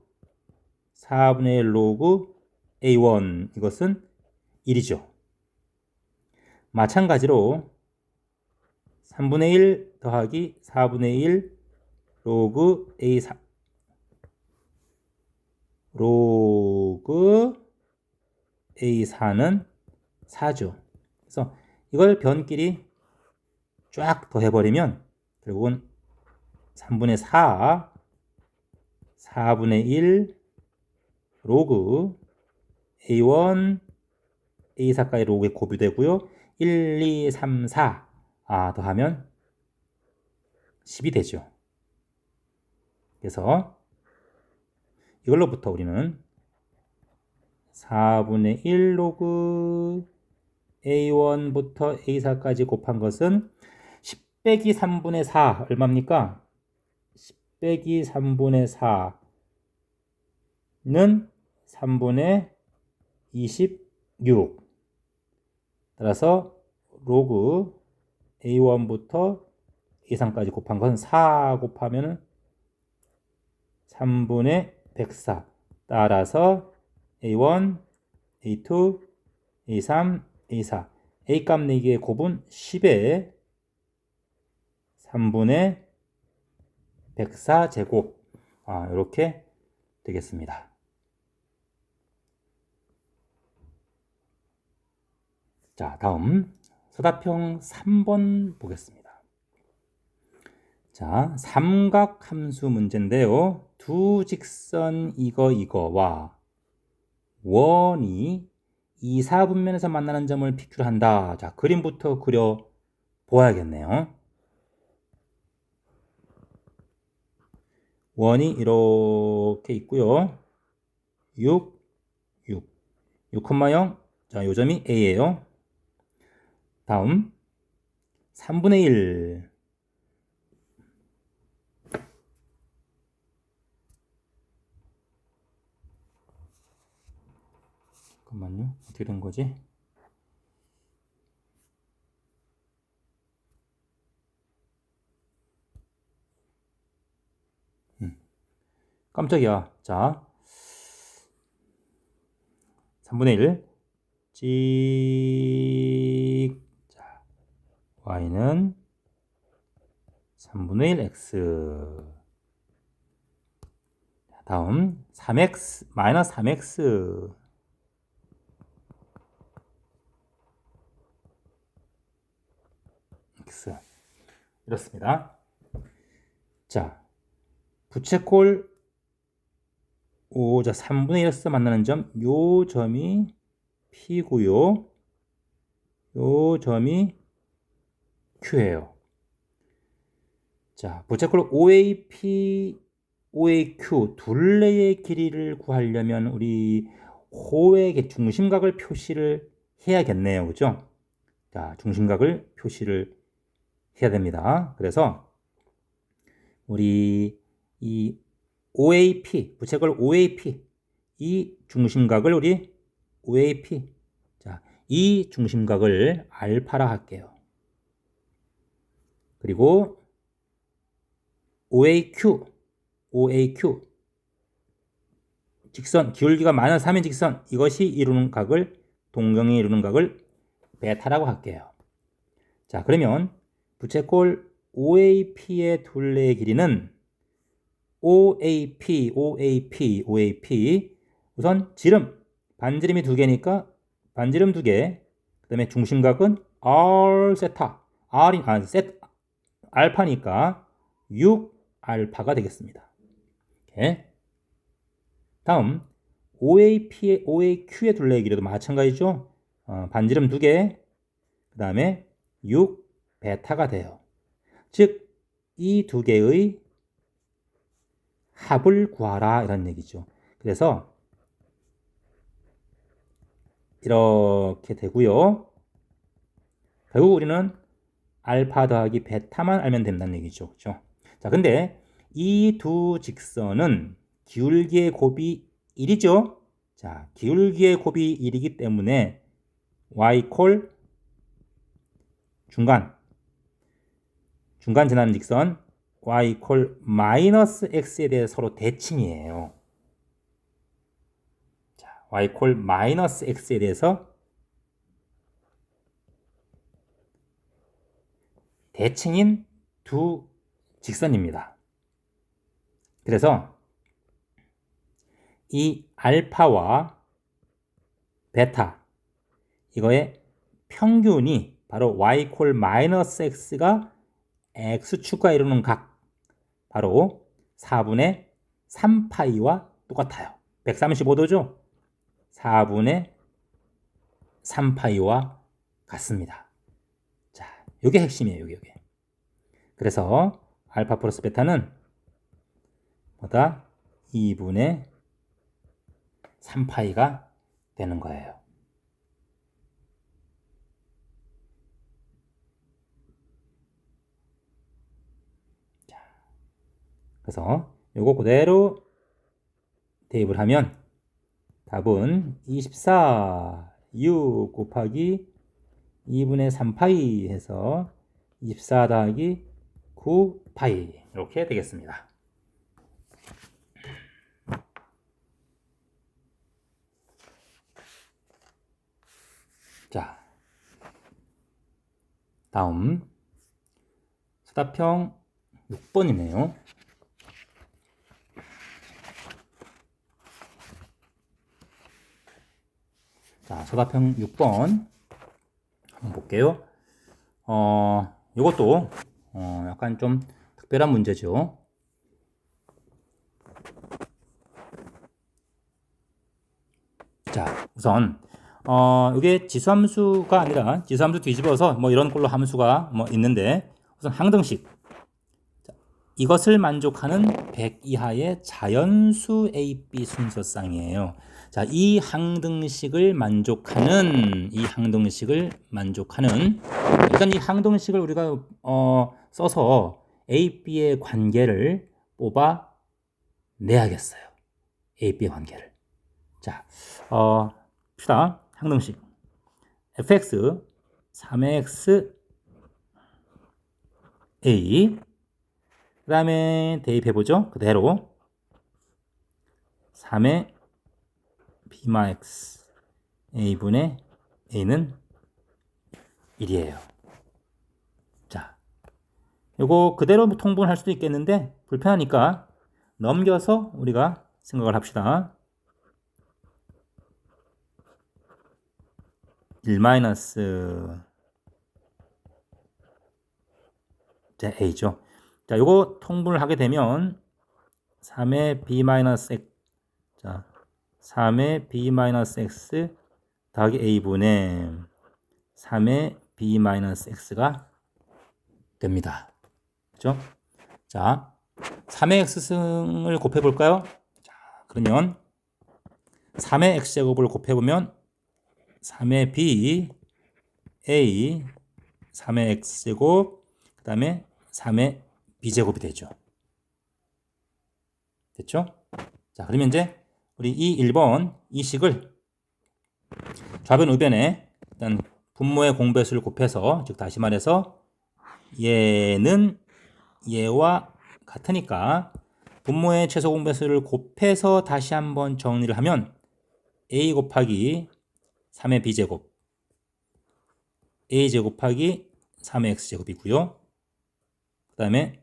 4분의 1 로그 A1 이것은 1이죠. 마찬가지로 3분의 1 더하기 4분의 1 로그 A4 로그 A4는 4죠. 그래서 이걸 변끼리 쫙 더해버리면 결국은 3분의 4 4분의 1 로그 A1 A4까지 로그에 곱이 되고요. 1, 2, 3, 4 더하면 10이 되죠. 그래서 이걸로부터 우리는 4분의 1 로그 A1부터 A4까지 곱한 것은 10 빼기 3분의 4 얼마입니까? 10 빼기 3분의 4는 3분의 26 따라서 로그 A1부터 A3까지 곱한 것은 4 곱하면 3분의 104 따라서 A1, A2, A3, A4 A값 4개의 곱은 10에 3분의 104 제곱 이렇게 되겠습니다. 자, 다음 서답형 3번 보겠습니다. 자, 삼각함수 문제인데요. 두 직선 이거와 원이 2, 4분면에서 만나는 점을 PQ를 한다. 자, 그림부터 그려 보아야겠네요. 원이 이렇게 있고요. 6, 6,0. 자, 요 점이 A예요. 다음 3분의 1. 잠깐만요. 어떻게 된 거지? 깜짝이야. 자, 3분의 1. 찍. 자, y는 3분의 1 x. 다음 3x 마이너스 3x. x. 이렇습니다. 자, 부채꼴 5, 자, 3분의 1에서 만나는 점, 요 점이 P고요. 요 점이 Q예요. 자, 부채꼴 OAP, OAQ 둘레의 길이를 구하려면 우리 호의 중심각을 표시를 해야겠네요. 그죠? 자, 중심각을 표시를 해야 됩니다. 그래서 우리 이 OAP, 부채꼴 OAP 이 중심각을 우리 OAP, 자, 이 중심각을 알파라 할게요. 그리고 OAQ, OAQ 직선, 기울기가 많은 3인 직선, 이것이 이루는 각을, 동경이 이루는 각을 베타라고 할게요. 자, 그러면 부채꼴 OAP의 둘레의 길이는 OAP, OAP, OAP. 우선 지름, 반지름이 2개니까 반지름 2개. 그 다음에 중심각은 R 세타, 알파니까 6알파가 되겠습니다. 오케이. 다음 OAQ의 둘레의 길이도 마찬가지죠. 반지름 2개, 그 다음에 6베타가 돼요. 즉, 이 2개의 합을 구하라 이런 얘기죠. 그래서 이렇게 되고요. 결국 우리는 알파 더하기 베타만 알면 된다는 얘기죠. 그렇죠? 자, 근데 이 두 직선은 기울기의 곱이 1이죠. 자, 기울기의 곱이 1이기 때문에 y콜 중간 지나는 직선 y콜 마이너스 x에 대해 서로 대칭이에요. 자, y콜 마이너스 x에 대해서 대칭인 두 직선입니다. 그래서 이 알파와 베타 이거의 평균이 바로 y콜 마이너스 x가 x축과 이루는 각 바로 4분의 3파이와 똑같아요. 135도죠? 4분의 3파이와 같습니다. 자, 이게 핵심이에요. 이게. 그래서 알파 플러스 베타는 뭐다? 2분의 3파이가 되는 거예요. 자, 그래서 요거 그대로 대입을 하면 답은 24 6 곱하기 2분의 3파이 해서 24 더하기 9파이 이렇게 되겠습니다. 자, 다음 서답형 6번이네요. 자, 서답형 6번 한번 볼게요. 이것도 약간 좀 특별한 문제죠. 자, 우선 이게 지수함수가 아니라 지수함수 뒤집어서 뭐 이런 걸로 함수가 뭐 있는데 우선 항등식. 자, 이것을 만족하는 100 이하의 자연수 AB 순서쌍이에요. 자, 이 항등식을 만족하는 일단 이 항등식을 우리가 써서 A, B의 관계를 뽑아 내야겠어요. A, B의 관계를. 자, 봅시다. 항등식. fx 3x a 그 다음에 대입해보죠. 그대로 3의 bx a분의 a는 1이에요. 자, 요거 그대로 통분할 수도 있겠는데 불편하니까 넘겨서 우리가 생각을 합시다. 1 마이너스 a죠. 자, 요거 통분을 하게 되면 3의 b 마이너스 x, 자, 3의 b 마이너스 x 더하기 a분의 3의 b 마이너스 x가 됩니다. 그죠? 자, 3의 x승을 곱해볼까요? 자, 그러면 3의 x제곱을 곱해보면 3의 b a 3의 x제곱 그 다음에 3의 b제곱이 되죠. 됐죠? 자, 그러면 이제 우리 이 1번 이 식을 좌변 우변에 일단 분모의 공배수를 곱해서 즉 다시 말해서 얘는 얘와 같으니까 분모의 최소 공배수를 곱해서 다시 한번 정리를 하면 a 곱하기 3의 b제곱 a제 곱하기 3의 x제곱이고요. 그 다음에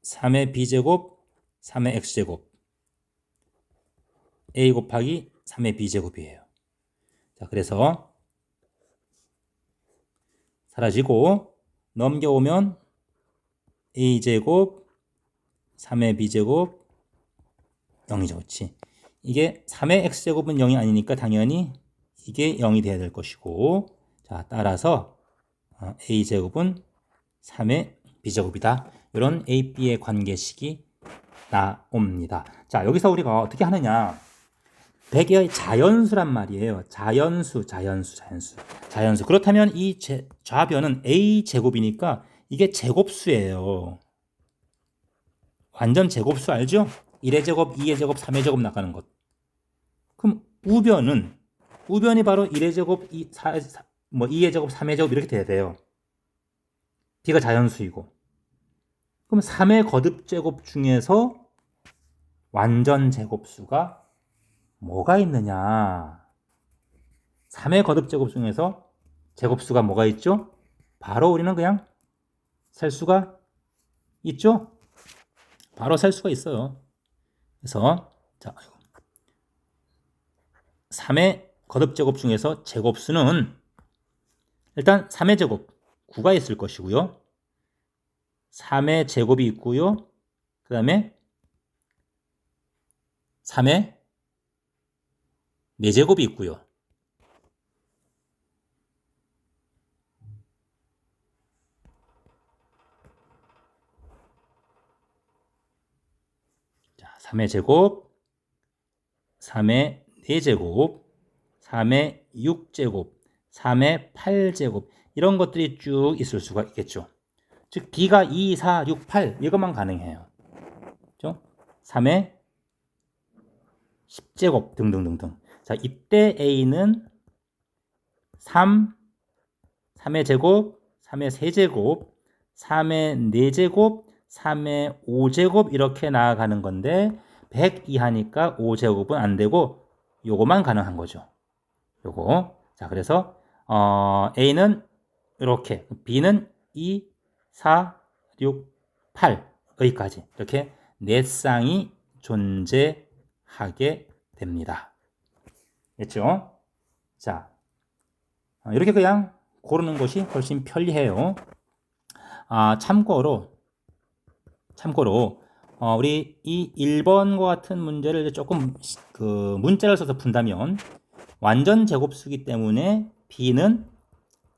3의 b제곱 3의 x제곱 a 곱하기 3의 b제곱이에요. 자, 그래서 사라지고 넘겨오면 a제곱 3의 b제곱 0이죠. 그렇지? 이게 3의 x제곱은 0이 아니니까 당연히 이게 0이 돼야 될 것이고, 자, 따라서 a제곱은 3의 b제곱이다. 이런 a, b의 관계식이 나옵니다. 자, 여기서 우리가 어떻게 하느냐? 100의 자연수란 말이에요. 자연수. 그렇다면 이 좌변은 a제곱이니까 이게 제곱수예요. 완전 제곱수 알죠? 1의 제곱, 2의 제곱, 3의 제곱 나가는 것. 그럼 우변이 바로 1의 제곱, 2의 제곱, 3의 제곱 이렇게 돼야 돼요. b가 자연수이고. 그럼 3의 거듭 제곱 중에서 완전 제곱수가 뭐가 있느냐? 3의 거듭 제곱 중에서 제곱수가 뭐가 있죠? 바로 우리는 그냥 셀 수가 있죠? 바로 셀 수가 있어요. 그래서 자, 3의 거듭 제곱 중에서 제곱수는 일단 3의 제곱 9가 있을 것이고요. 3의 제곱이 있고요. 그 다음에 3의 4제곱이 있고요. 자, 3의 제곱, 3의 4제곱, 3의 6제곱, 3의 8제곱 이런 것들이 쭉 있을 수가 있겠죠. 즉 b가 2, 4, 6, 8 이것만 가능해요. 그렇죠? 3의 10제곱 등등등등. 자, 이때 a는 3의 제곱, 3의 세제곱, 3의 4제곱, 3의 5제곱 이렇게 나아가는 건데 100 이하니까 5제곱은 안 되고 요거만 가능한 거죠. 요거. 자, 그래서 A는 이렇게, B는 2, 4, 6, 8 여기까지 이렇게 네 쌍이 존재하게 됩니다. 됐죠? 자, 이렇게 그냥 고르는 것이 훨씬 편리해요. 참고로 우리 이 1번과 같은 문제를 조금 문자를 써서 푼다면 완전 제곱수기 때문에 b는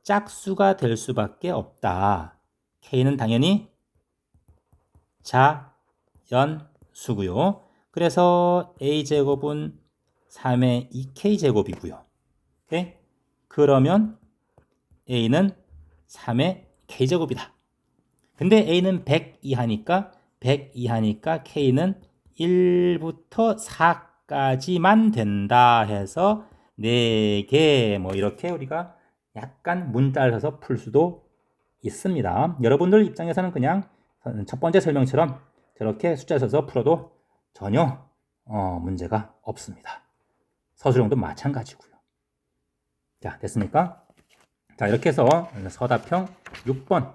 짝수가 될 수밖에 없다. k는 당연히 자연수고요. 그래서 a제곱은 3의 2k제곱이고요. 오케이? 그러면 a는 3의 k제곱이다. 근데 a는 100 이하니까 k는 1부터 4까지만 된다 해서 4개 뭐 이렇게 우리가 약간 문자를 써서 풀 수도 있습니다. 여러분들 입장에서는 그냥 첫 번째 설명처럼 저렇게 숫자 써서 풀어도 전혀 문제가 없습니다. 서술형도 마찬가지고요. 자, 됐습니까? 자, 이렇게 해서 서답형 6번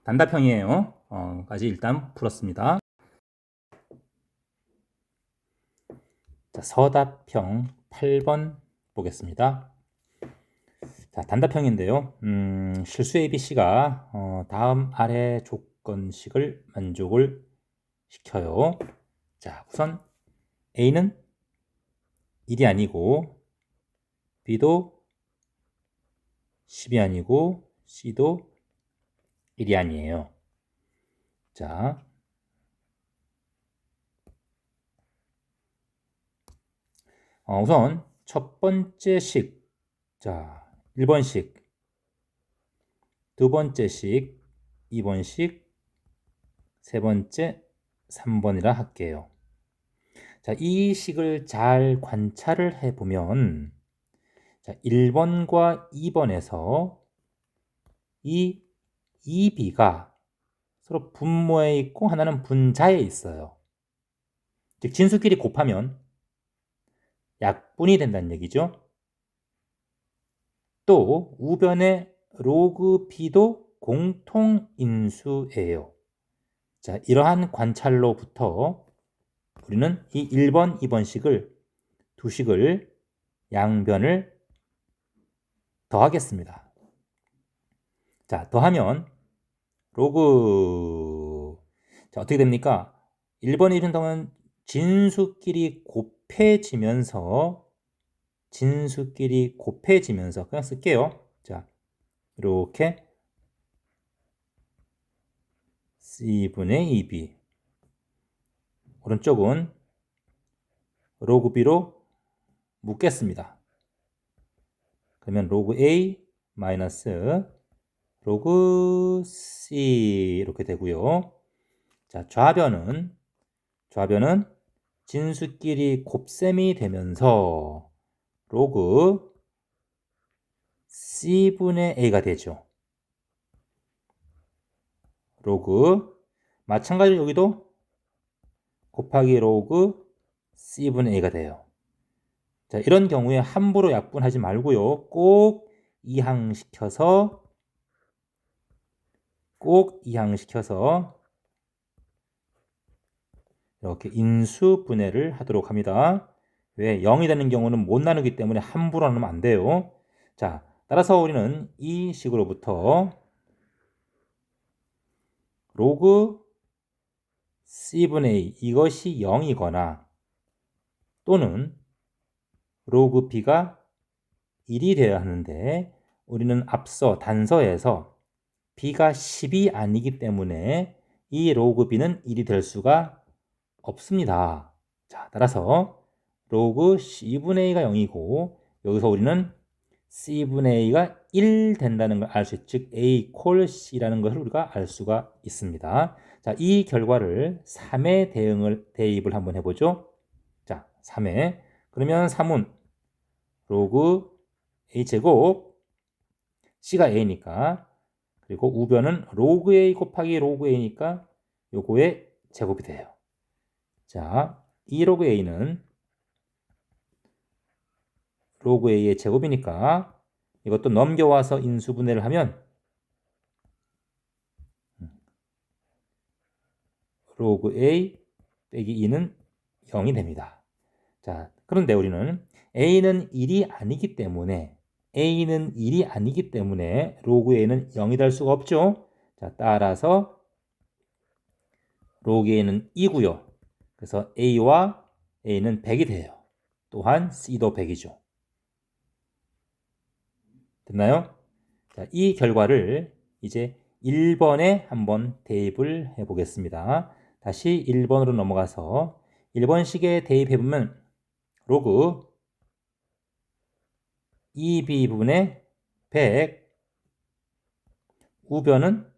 단답형이에요. 까지 일단 풀었습니다. 자, 서답형 8번 보겠습니다. 자, 단답형인데요. 실수 ABC가 다음 아래 조건식을 만족을 시켜요. 자, 우선 A는 1이 아니고 B도 10이 아니고 C도 1이 아니에요. 자, 우선 첫 번째 식, 자, 1번식, 두 번째 식, 2번식, 세 번째, 3번이라 할게요. 자, 이 식을 잘 관찰을 해보면, 자, 1번과 2번에서 이 2b가 서로 분모에 있고 하나는 분자에 있어요. 즉 진수끼리 곱하면 약분이 된다는 얘기죠. 또 우변의 로그 b도 공통인수예요. 자, 이러한 관찰로부터 우리는 이 1번, 2번식을 두 식을 양변을 더하겠습니다. 자, 더하면 로그 자, 어떻게 됩니까? 1번, 2번 더하면 진수끼리 곱해지면서 그냥 쓸게요. 자, 이렇게 C분의 2B 오른쪽은 로그 B로 묶겠습니다. 그러면 로그 A 마이너스 로그 C 이렇게 되고요. 자, 좌변은 진수끼리 곱셈이 되면서 로그 C분의 A가 되죠. 로그 마찬가지로 여기도 곱하기 로그 C분의 A가 돼요. 자, 이런 경우에 함부로 약분하지 말고요. 꼭 이항시켜서 이렇게 인수분해를 하도록 합니다. 왜? 0이 되는 경우는 못 나누기 때문에 함부로 나누면 안 돼요. 자, 따라서 우리는 이 식으로부터 로그 C분의 A 이것이 0이거나 또는 로그 B가 1이 되어야 하는데 우리는 앞서 단서에서 B가 10이 아니기 때문에 이 로그 B는 1이 될 수가 없습니다. 자, 따라서 로그 C분의 A가 0이고 여기서 우리는 C분의 A가 1 된다는 걸 알 수 있죠. 즉 A 콜 C라는 것을 우리가 알 수가 있습니다. 자, 이 결과를 3의 대입을 한번 해보죠. 자, 3의 그러면 3은 로그 A제곱 C가 A니까 그리고 우변은 로그 A 곱하기 로그 A니까 요거의 제곱이 돼요. 자, 이 로그 A는 로그 A의 제곱이니까 이것도 넘겨와서 인수분해를 하면 로그 A 빼기 2는 0이 됩니다. 자, 그런데 우리는 A는 1이 아니기 때문에 로그 A는 0이 될 수가 없죠. 자, 따라서 로그 A는 2고요. 그래서 A와 A는 100이 돼요. 또한 C도 100이죠. 됐나요? 자, 이 결과를 이제 1번에 한번 대입을 해 보겠습니다. 다시 1번으로 넘어가서 1번식에 대입해보면 로그 2b분의 100 우변은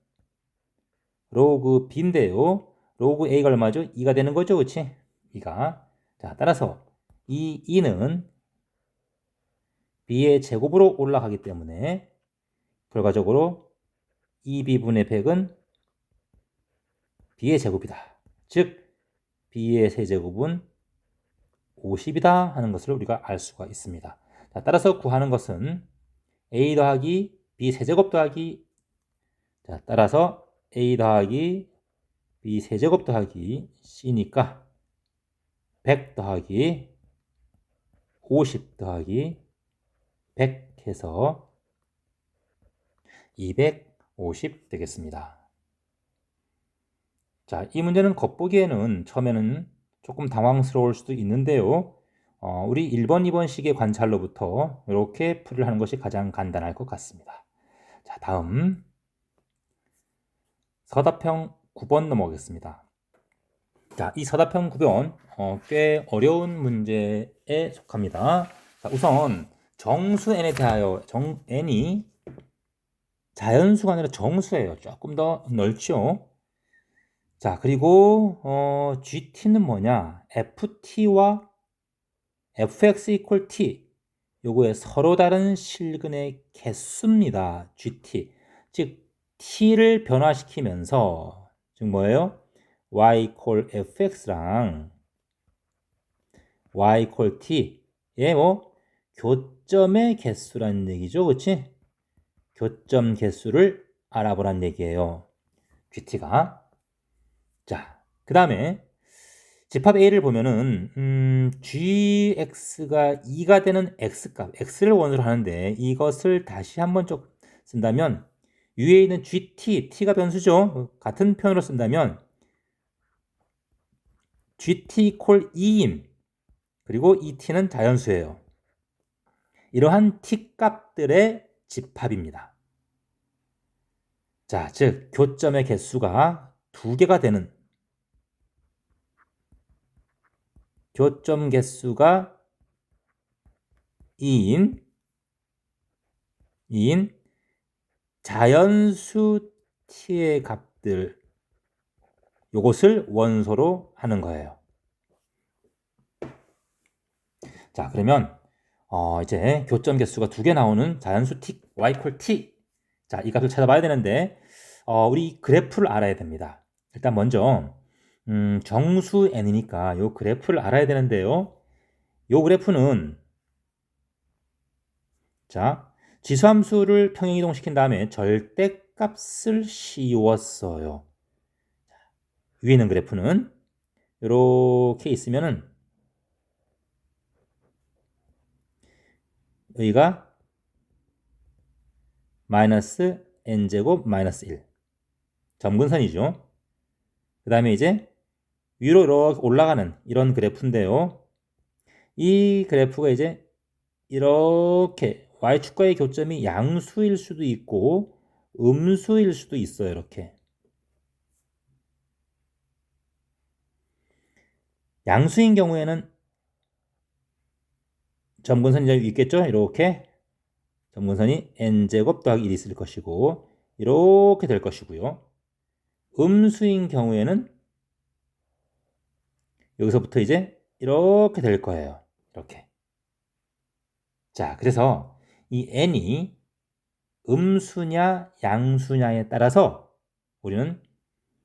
로그 b인데요. 로그 a가 얼마죠? 2가 되는 거죠. 그치? 2가. 자, 따라서 이 2는 b의 제곱으로 올라가기 때문에 결과적으로 2b분의 100은 b의 제곱이다. 즉 b의 세제곱은 50이다 하는 것을 우리가 알 수가 있습니다. 자, 따라서 구하는 것은 a 더하기 b 세제곱 더하기 자, 따라서 a 더하기 b 세제곱 더하기 c니까 100 더하기 50 더하기 100 해서 250 되겠습니다. 자, 이 문제는 겉보기에는 처음에는 조금 당황스러울 수도 있는데요. 우리 1번, 2번식의 관찰로부터 이렇게 풀이를 하는 것이 가장 간단할 것 같습니다. 자, 다음 서답형 9번 넘어가겠습니다. 자, 이 서답형 9번 꽤 어려운 문제에 속합니다. 자, 우선 정수 n에 대하여 n이 자연수가 아니라 정수예요. 조금 더 넓죠. 자, 그리고 GT는 뭐냐? FT와 FX equal T 요거의 서로 다른 실근의 개수입니다. GT. 즉 T를 변화시키면서 즉 뭐예요? y 콜 fx랑 y 콜 t의 뭐 교점의 개수라는 얘기죠. 그렇지? 교점 개수를 알아보란 얘기예요. GT가. 자, 그 다음에 집합 A를 보면은 gx가 2가 되는 x값, x를 원으로 하는데 이것을 다시 한번 좀 쓴다면 위에 있는 gt, t가 변수죠. 같은 표현으로 쓴다면 gt 콜 2임 그리고 이 t는 자연수예요. 이러한 t 값들의 집합입니다. 자, 즉 교점의 개수가 2개가 되는 교점 개수가 2인 자연수 t의 값들 요것을 원소로 하는 거예요. 자, 그러면 이제 교점 개수가 2개 나오는 자연수 t, y 콜 t. 자, 이 값을 찾아봐야 되는데 우리 그래프를 알아야 됩니다. 일단 먼저 정수 n이니까 요 그래프를 알아야 되는데요. 요 그래프는 자, 지수함수를 평행이동시킨 다음에 절대값을 씌웠어요. 위에 있는 그래프는 이렇게 있으면은 여기가 마이너스 n제곱 마이너스 1 점근선이죠. 그 다음에 이제 위로 이렇게 올라가는 이런 그래프인데요. 이 그래프가 이제 이렇게 y축과의 교점이 양수일 수도 있고 음수일 수도 있어요. 이렇게 양수인 경우에는 점근선이 있겠죠. 이렇게 점근선이 n제곱 더하기 1이 있을 것이고 이렇게 될 것이고요. 음수인 경우에는 여기서부터 이제 이렇게 될 거예요. 이렇게. 자, 그래서 이 n이 음수냐 양수냐에 따라서 우리는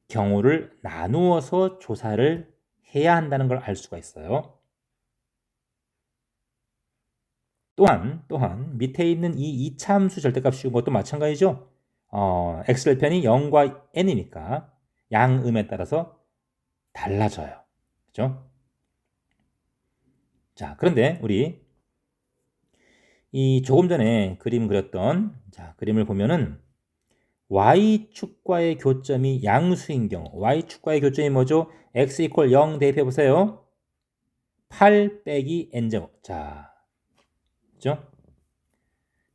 경우를 나누어서 조사를 해야 한다는 걸 알 수가 있어요. 또한 밑에 있는 이 2차 함수 절대값 씌운 것도 마찬가지죠. x절편이 0과 n이니까 양음에 따라서 달라져요. 그죠? 자, 그런데 우리 이 조금 전에 그림 그렸던 그림을 보면은 y축과의 교점이 양수인 경우 y축과의 교점이 뭐죠? x 이퀄 0 대입해 보세요. 8 빼기 n제곱. 자, 그죠?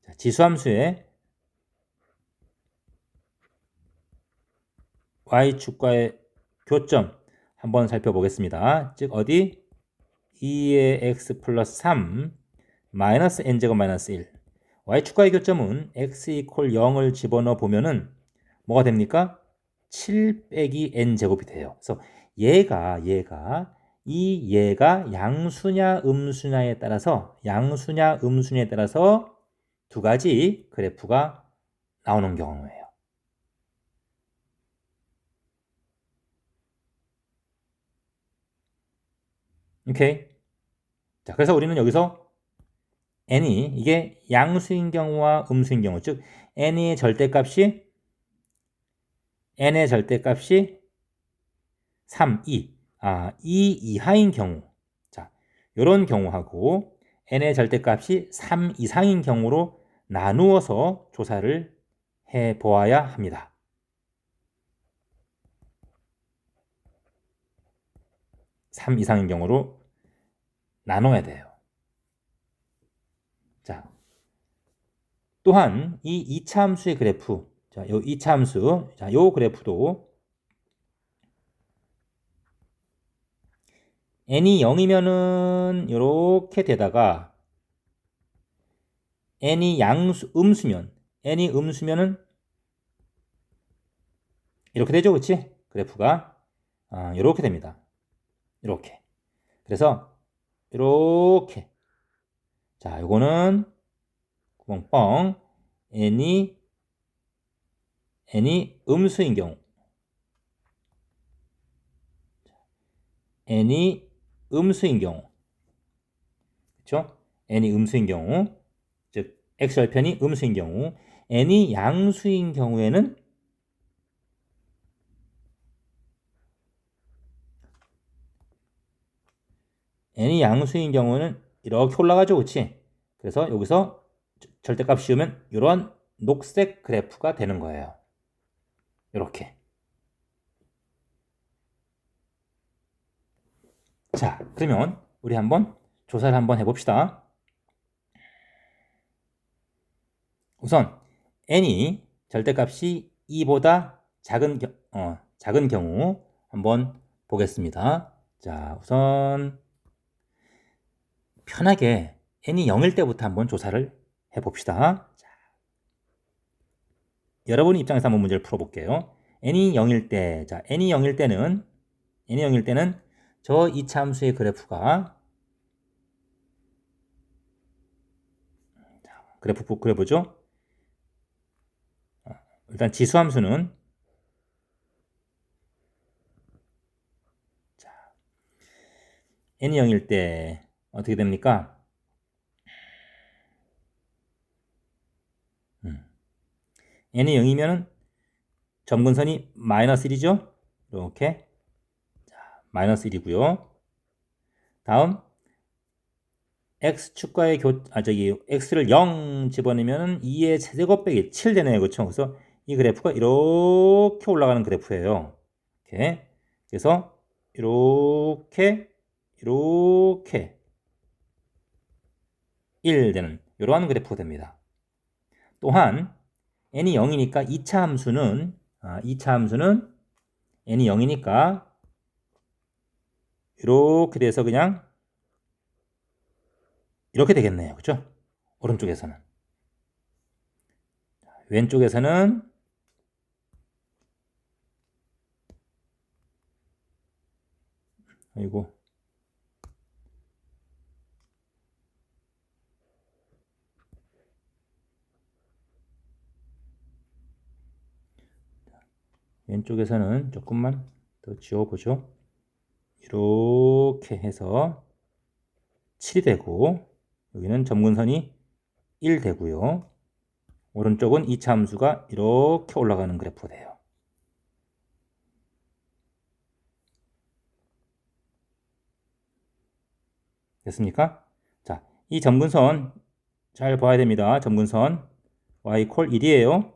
자, 지수함수의 y축과의 교점 한번 살펴보겠습니다. 즉 어디? 2의 x 플러스 3 마이너스 n제곱 마이너스 1 y축과의 교점은 x 이퀄 0을 집어넣어 보면은 뭐가 됩니까? 7 빼기 n제곱이 돼요. 그래서 얘가 양수냐 음수냐에 따라서 두 가지 그래프가 나오는 경우예요. 오케이. 자, 그래서 우리는 여기서 n이 이게 양수인 경우와 음수인 경우, 즉 n의 절대값이 3, 2 이하인 경우, 자, 요런 경우하고 n의 절대값이 3 이상인 경우로 나누어서 조사를 해 보아야 합니다. (3) 이상인 경우로 나눠야 돼요. 자, 또한 이 2차 함수의 그래프, 자, 요 2차 함수, 자, 요 그래프도 n이 0이면은 이렇게 되다가 n이 n이 음수면은 이렇게 되죠, 그렇지? 그래프가 이렇게 됩니다. 이렇게. 그래서 이렇게. 자, 요거는 구멍뻥 n이 음수인 경우. n이 음수인 경우, 그렇죠? n이 음수인 경우, 즉 x절편이 음수인 경우, n이 양수인 경우에는 n이 양수인 경우는 이렇게 올라가죠, 그렇지? 그래서 여기서 절대값 씌우면 이런 녹색 그래프가 되는 거예요. 이렇게. 자, 그러면 우리 한번 조사를 한번 해봅시다. 우선 n이 절대값이 2보다 작은 경우 한번 보겠습니다. 자, 우선 편하게 n이 0일 때부터 한번 조사를 해봅시다. 자, 여러분 입장에서 한번 문제를 풀어볼게요. n이 0일 때, 자, n이 0일 때는 저 이차함수의 그래프가 그래프 그려보죠. 일단 지수함수는 자, n이 0일 때 어떻게 됩니까? n이 0이면 점근선이 마이너스 1이죠. 이렇게 자, 마이너스 1이고요. 다음 x축과의 x를 0 집어넣으면 2의 세제곱 빼기 7 되네요. 그렇죠? 그래서 이 그래프가 이렇게 올라가는 그래프예요. 이렇게. 그래서 이렇게 1 되는 이러한 그래프가 됩니다. 또한 n이 0이니까 2차 함수는 n이 0이니까 이렇게 돼서 그냥 이렇게 되겠네요. 그렇죠? 오른쪽에서는. 왼쪽에서는 아이고 왼쪽에서는 조금만 더 지워보죠. 이렇게 해서 7이 되고 여기는 점근선이 1 되고요. 오른쪽은 2차 함수가 이렇게 올라가는 그래프가 돼요. 됐습니까? 자, 이 점근선 잘 봐야 됩니다. 점근선 y 콜 1이에요.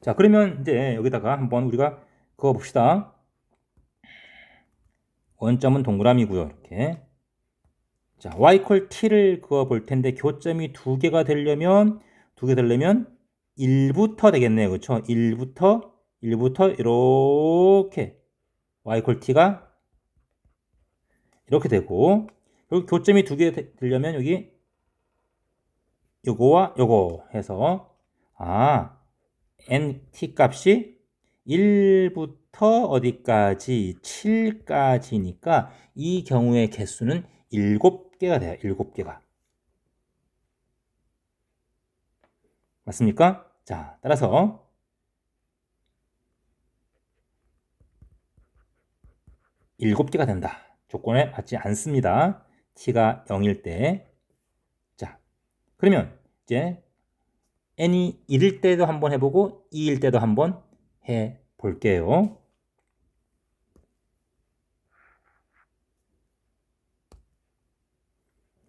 자, 그러면 이제 여기다가 한번 우리가 그어 봅시다. 원점은 동그라미고요. 이렇게. 자, y 콜 t를 그어 볼 텐데 교점이 두 개가 되려면 1부터 되겠네요. 그렇죠? 1부터 이렇게 y 콜 t가 이렇게 되고 여기 교점이 두 개 되려면 여기 요거와 요거 해서 nt 값이 1부터 어디까지 7까지니까 이 경우의 개수는 7개가 돼요. 7개가. 맞습니까? 자, 따라서 7개가 된다. 조건에 맞지 않습니다. t가 0일 때. 자, 그러면 이제 n이 1일 때도 한번 해보고 2일 때도 한번 해볼게요.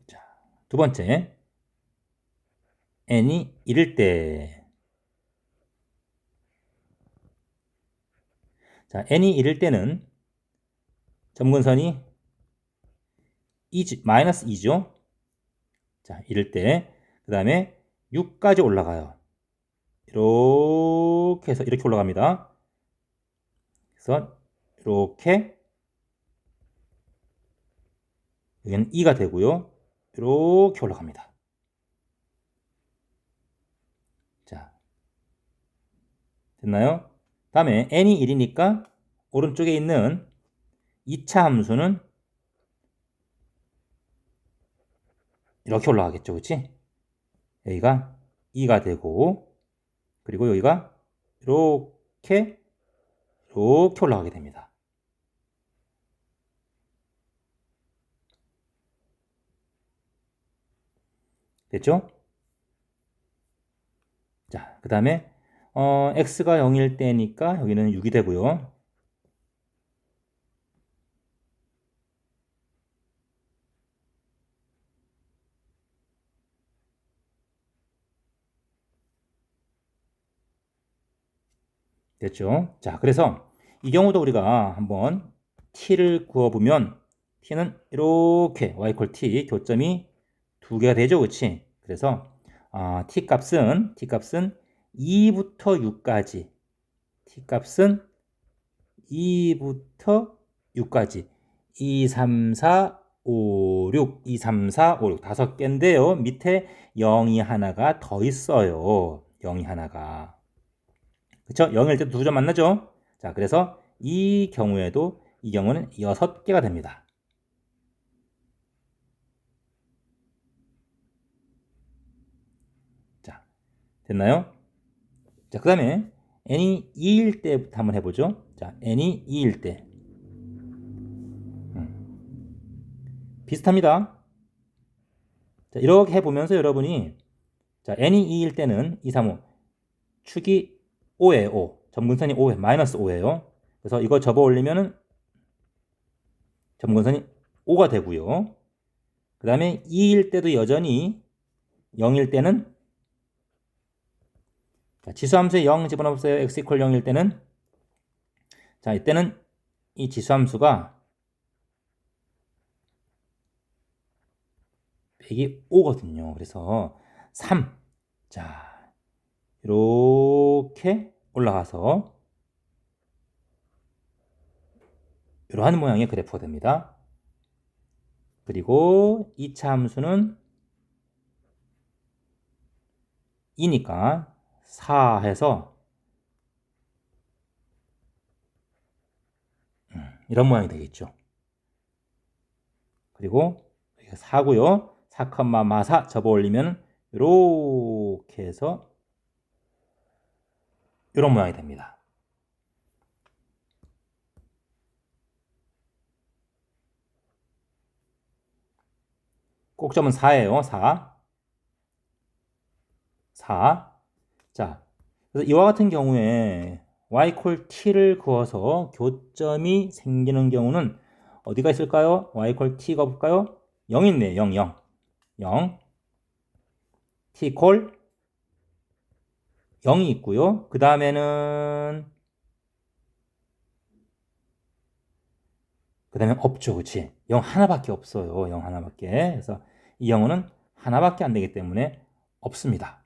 자, 두 번째 n이 1일 때. 자, n이 1일 때는 점근선이 마이너스 2죠. 자, 이럴 때, 그 다음에 6까지 올라가요. 이렇게 해서 이렇게 올라갑니다. 그래서 이렇게, 여기는 2가 되고요. 이렇게 올라갑니다. 자, 됐나요? 다음에 n이 1이니까 오른쪽에 있는 2차 함수는 이렇게 올라가겠죠. 그치? 여기가 2가 되고, 그리고 여기가 이렇게 올라가게 됩니다. 됐죠? 자, 그 다음에 x가 0일 때니까 여기는 6이 되고요. 됐죠? 자, 그래서 이 경우도 우리가 한번 t를 구워보면 t는 이렇게 y 콜 t 교점이 두 개가 되죠, 그렇지? 그래서 t 값은 2부터 6까지 t 값은 2부터 6까지 2, 3, 4, 5, 6, 2, 3, 4, 5, 6 다섯 개인데요. 밑에 0이 하나가 더 있어요. 0이 하나가. 그쵸? 0일 때도 두 점 만나죠? 자, 그래서 이 경우에도 이 경우는 6개가 됩니다. 자, 됐나요? 자, 그 다음에 n이 2일 때부터 한번 해보죠. 자, n이 2일 때. 비슷합니다. 자, 이렇게 해보면서 여러분이 자, n이 2일 때는 2, 3, 5 축이 5예요. 5. 점근선이 5에 마이너스 5예요. 그래서 이거 접어 올리면은 점근선이 5가 되고요. 그 다음에 2일 때도 여전히 0일 때는 자, 지수함수에 0 집어넣었어요. x 이퀄 0일 때는 자, 이때는 이 지수함수가 백이 5거든요. 그래서 3. 자, 이렇게 올라가서 이러한 모양의 그래프가 됩니다. 그리고 2차 함수는 2니까 4 해서 이런 모양이 되겠죠. 그리고 4고요. 4,4 접어 올리면 이렇게 해서 이런 모양이 됩니다. 꼭점은 4예요. 4. 4. 자, 그래서 이와 같은 경우에 y 콜 t를 그어서 교점이 생기는 경우는 어디가 있을까요? y 콜 t가 볼까요? 0 있네요. 0, 0. 0. t 콜 0이 있고요. 그 다음에는 없죠. 그치? 0 하나밖에 없어요. 0 하나밖에. 그래서 이 경우는 하나밖에 안 되기 때문에 없습니다.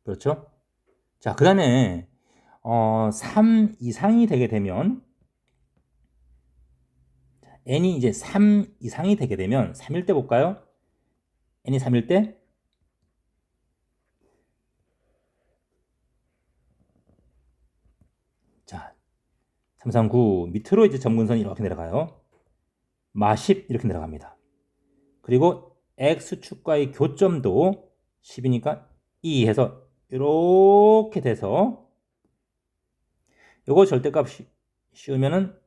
그렇죠? 자, 그 다음에 3 이상이 되게 되면 n이 이제 3 이상이 되게 되면 3일 때 볼까요? n이 3일 때 자, 3, 3, 9 밑으로 이제 점근선이 이렇게 내려가요. 마10 이렇게 내려갑니다. 그리고 x축과의 교점도 10이니까 2 해서 이렇게 돼서 요거 절대값 씌우면은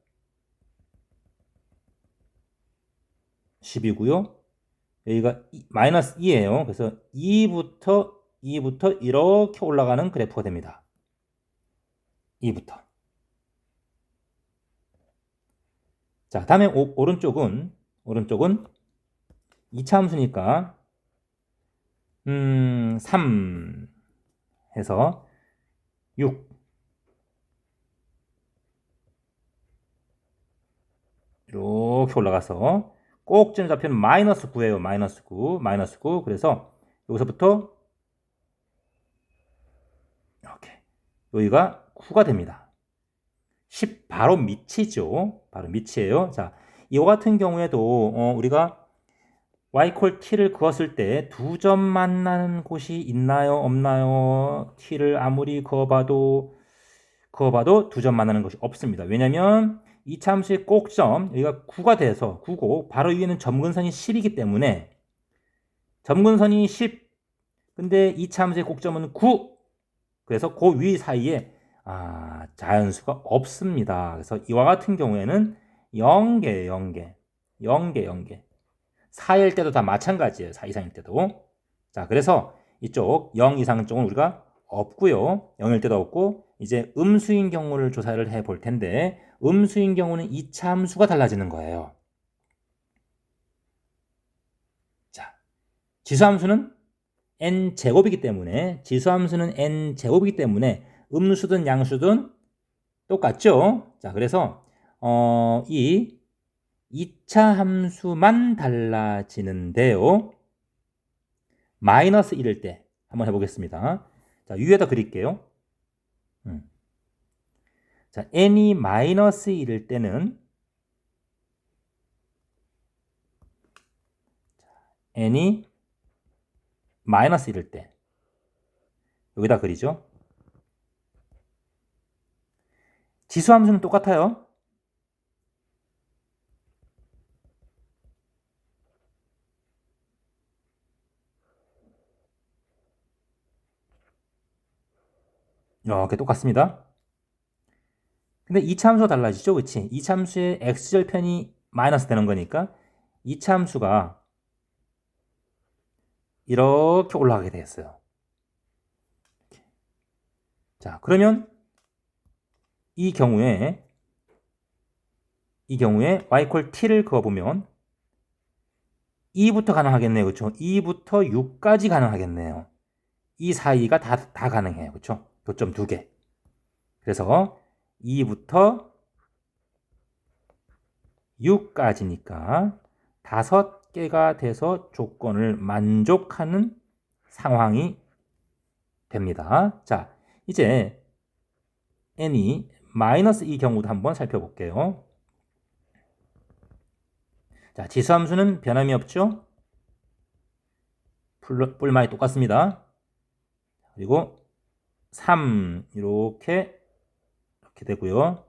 10이고요. 여기가 마이너스 2예요. 그래서 2부터 이렇게 올라가는 그래프가 됩니다. 2부터. 자, 다음에 오른쪽은 2차 함수니까 3 해서 6 이렇게 올라가서 꼭지는 좌표는 마이너스 9예요. 마이너스 9. 그래서 여기서부터 이렇게 여기가 9가 됩니다. 10 바로 밑이죠. 바로 밑이에요. 자, 이와 같은 경우에도 우리가 y 콜 t를 그었을 때 두 점 만나는 곳이 있나요? 없나요? t를 아무리 그어봐도 두 점 만나는 것이 없습니다. 왜냐하면 이 참수의 꼭점 여기가 9가 돼서 9고 바로 위에는 점근선이 10이기 때문에 점근선이 10 근데 이 참수의 꼭점은 9 그래서 그 위 사이에 자연수가 없습니다. 그래서 이와 같은 경우에는 0개, 0개. 0개, 0개. 4일 때도 다 마찬가지예요. 4 이상일 때도. 자, 그래서 이쪽 0 이상 쪽은 우리가 없고요. 0일 때도 없고 이제 음수인 경우를 조사를 해 볼 텐데 음수인 경우는 2차 함수가 달라지는 거예요. 자, 지수함수는 n제곱이기 때문에 지수함수는 n제곱이기 때문에 음수든 양수든 똑같죠. 자, 그래서 이 2차 함수만 달라지는데요. 마이너스 1일 때 한번 해보겠습니다. 자, 위에다 그릴게요. 자, n이 마이너스 1일 때는 n이 마이너스 1일 때 여기다 그리죠. 지수함수는 똑같아요. 이렇게 똑같습니다. 근데 2차 함수가 달라지죠. 그치? 2차 함수의 x절편이 마이너스 되는 거니까 2차 함수가 이렇게 올라가게 되었어요. 자, 그러면 이 경우에 y 콜 t를 그어보면 2부터 가능하겠네요. 그렇죠? 2부터 6까지 가능하겠네요. 이 사이가 다 가능해요. 그렇죠? 교점 2개. 그래서 2부터 6까지니까 5개가 돼서 조건을 만족하는 상황이 됩니다. 자, 이제 n이 마이너스 이 경우도 한번 살펴볼게요. 자, 지수함수는 변함이 없죠? 뿔마이 똑같습니다. 그리고 3 이렇게 되고요.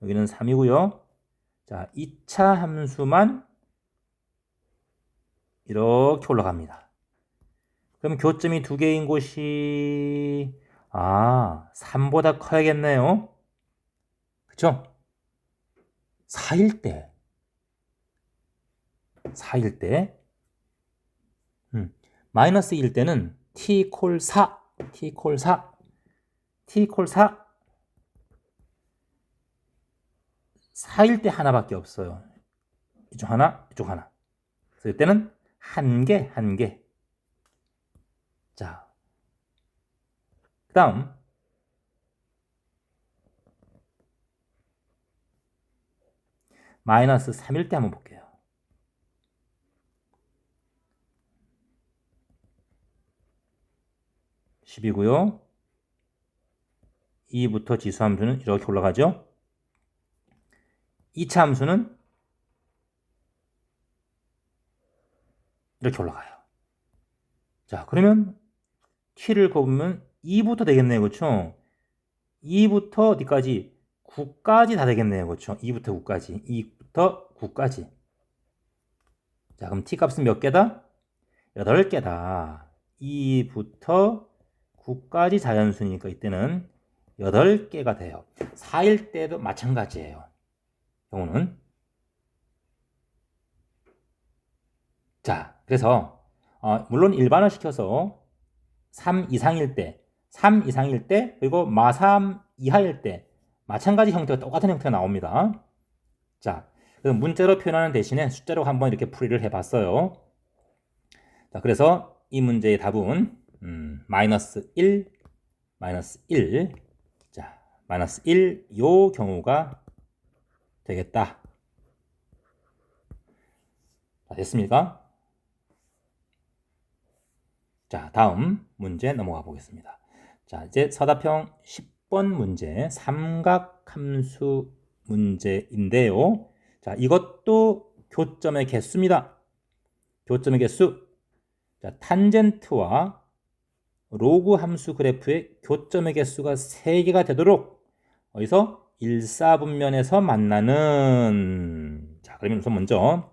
여기는 3이고요. 자, 2차 함수만 이렇게 올라갑니다. 그럼 교점이 2개인 곳이 3보다 커야겠네요. 그쵸? 4일 때 마이너스 1일 때는 t 콜 4 4일 때 하나밖에 없어요. 이쪽 하나, 이쪽 하나. 그래서 이때는 한 개. 자, 그 다음 마이너스 3일 때 한번 볼게요. (10이고요) 2부터 지수함수는 이렇게 올라가죠. 2차 함수는 이렇게 올라가요. 자, 그러면 t를 꼽으면 2부터 되겠네요. 그렇죠? 2부터 어디까지? 9까지 다 되겠네요. 그렇죠? 2부터 9까지. 2부터 9까지. 자, 그럼 t 값은 몇 개다? 8개다. 2부터 9까지 자연수니까 이때는 8개가 돼요. 4일 때도 마찬가지예요. 경우는. 자, 그래서 물론 일반화 시켜서 3 이상일 때, 그리고 마3 이하일 때 마찬가지 형태가 똑같은 형태가 나옵니다. 자, 문자로 표현하는 대신에 숫자로 한번 이렇게 풀이를 해봤어요. 자, 그래서 이 문제의 답은 마이너스 1, 자, 마이너스 1, 요 경우가 되겠다. 자, 됐습니까? 자, 다음 문제 넘어가 보겠습니다. 자, 이제 서답형 10번 문제, 삼각함수 문제인데요. 자, 이것도 교점의 개수입니다. 교점의 개수. 자, 탄젠트와 로그 함수 그래프의 교점의 개수가 3개가 되도록 어디서? 일사분면에서 만나는. 자, 그러면 우선 먼저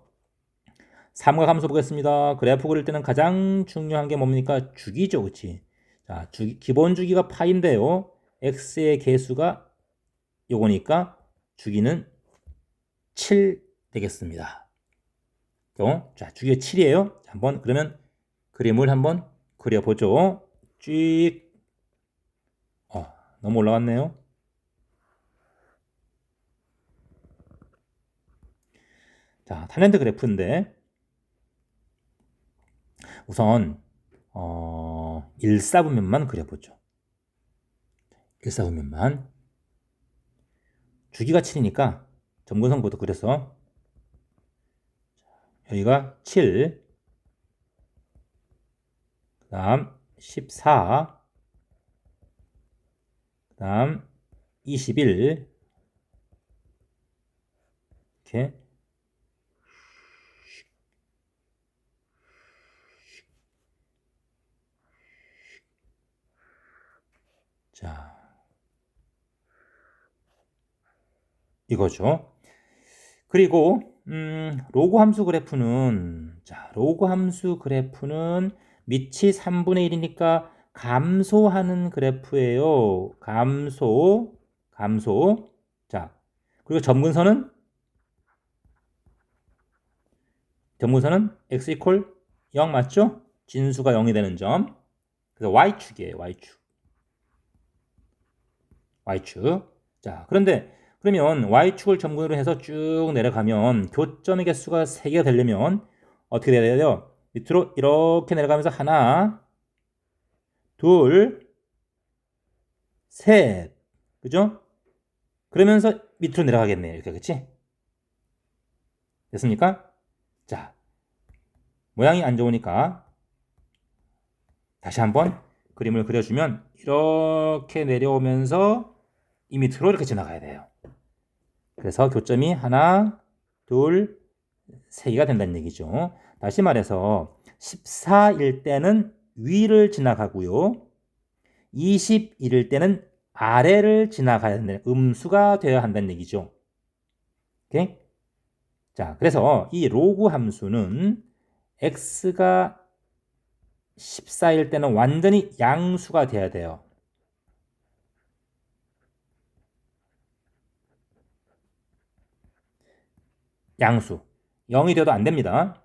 삼각함수 보겠습니다. 그래프 그릴 때는 가장 중요한 게 뭡니까? 주기죠. 그치? 자, 기본 주기가 파인데요. x의 개수가 요거니까 주기는 7 되겠습니다. 자, 주기가 7이에요. 한번 그러면 그림을 한번 그려보죠. 쭉. 너무 올라갔네요. 자, 탄젠트 그래프인데 우선 일사분면만 그려보죠. 일사분면만. 주기가 7이니까 점근성부터 그려서 여기가 7, 그 다음 14, 그 다음 21, 이렇게. 자, 이거죠. 그리고 로그 함수 그래프는, 자, 로그 함수 그래프는 밑이 3분의 1이니까 감소하는 그래프예요. 감소. 자, 그리고 점근선은 x 이퀄 0 맞죠? 진수가 0이 되는 점. 그래서 y축이에요. y축. 자, 그러면 y축을 점근으로 해서 쭉 내려가면 교점의 개수가 3개가 되려면 어떻게 돼야 돼요? 밑으로 이렇게 내려가면서 하나, 둘, 셋. 그죠? 그러면서 밑으로 내려가겠네요. 이렇게, 그치? 됐습니까? 자, 모양이 안 좋으니까 다시 한번 그림을 그려주면 이렇게 내려오면서 이 밑으로 이렇게 지나가야 돼요. 그래서 교점이 하나, 둘, 3개가 된다는 얘기죠. 다시 말해서 14일 때는 위를 지나가고요. 21일 때는 아래를 지나가야 되는 음수가 되어야 한다는 얘기죠. 오케이? 자, 그래서 이 로그 함수는 x가 14일 때는 완전히 양수가 돼야 돼요. 양수. 0이 돼도 안 됩니다.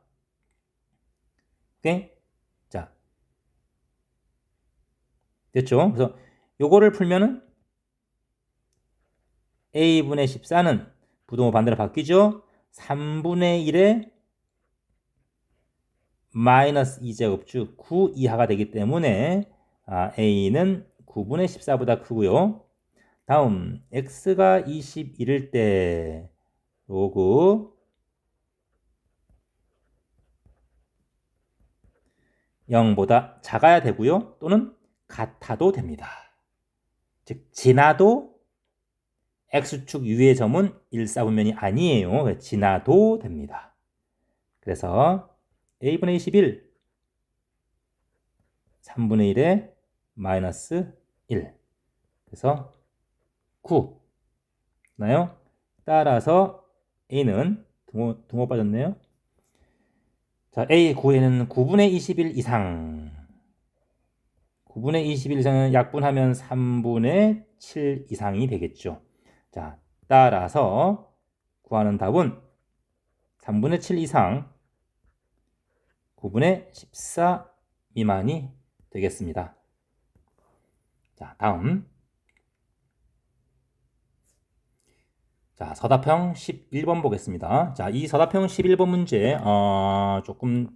오케이? 자, 됐죠? 그래서 요거를 풀면은 a분의 14는 부동호 반대로 바뀌죠? 3분의 1에 마이너스 2제곱축 9 이하가 되기 때문에 a는 9분의 14보다 크고요. 다음 x가 21일 때 로그 0보다 작아야 되고요. 또는 같아도 됩니다. 즉 지나도 x축 위의 점은 일사분면이 아니에요. 지나도 됩니다. 그래서 a분의 21 3분의 1에 마이너스 1 그래서 9 나요? 따라서 a는 등호 빠졌네요. 자, a 구에는 9분의 21 이상 9분의 21 이상은 약분하면 3분의 7 이상이 되겠죠. 자, 따라서 구하는 답은 3분의 7 이상 9분의 14 미만이 되겠습니다. 자, 다음. 자, 서답형 11번 보겠습니다. 자, 이 서답형 11번 문제 조금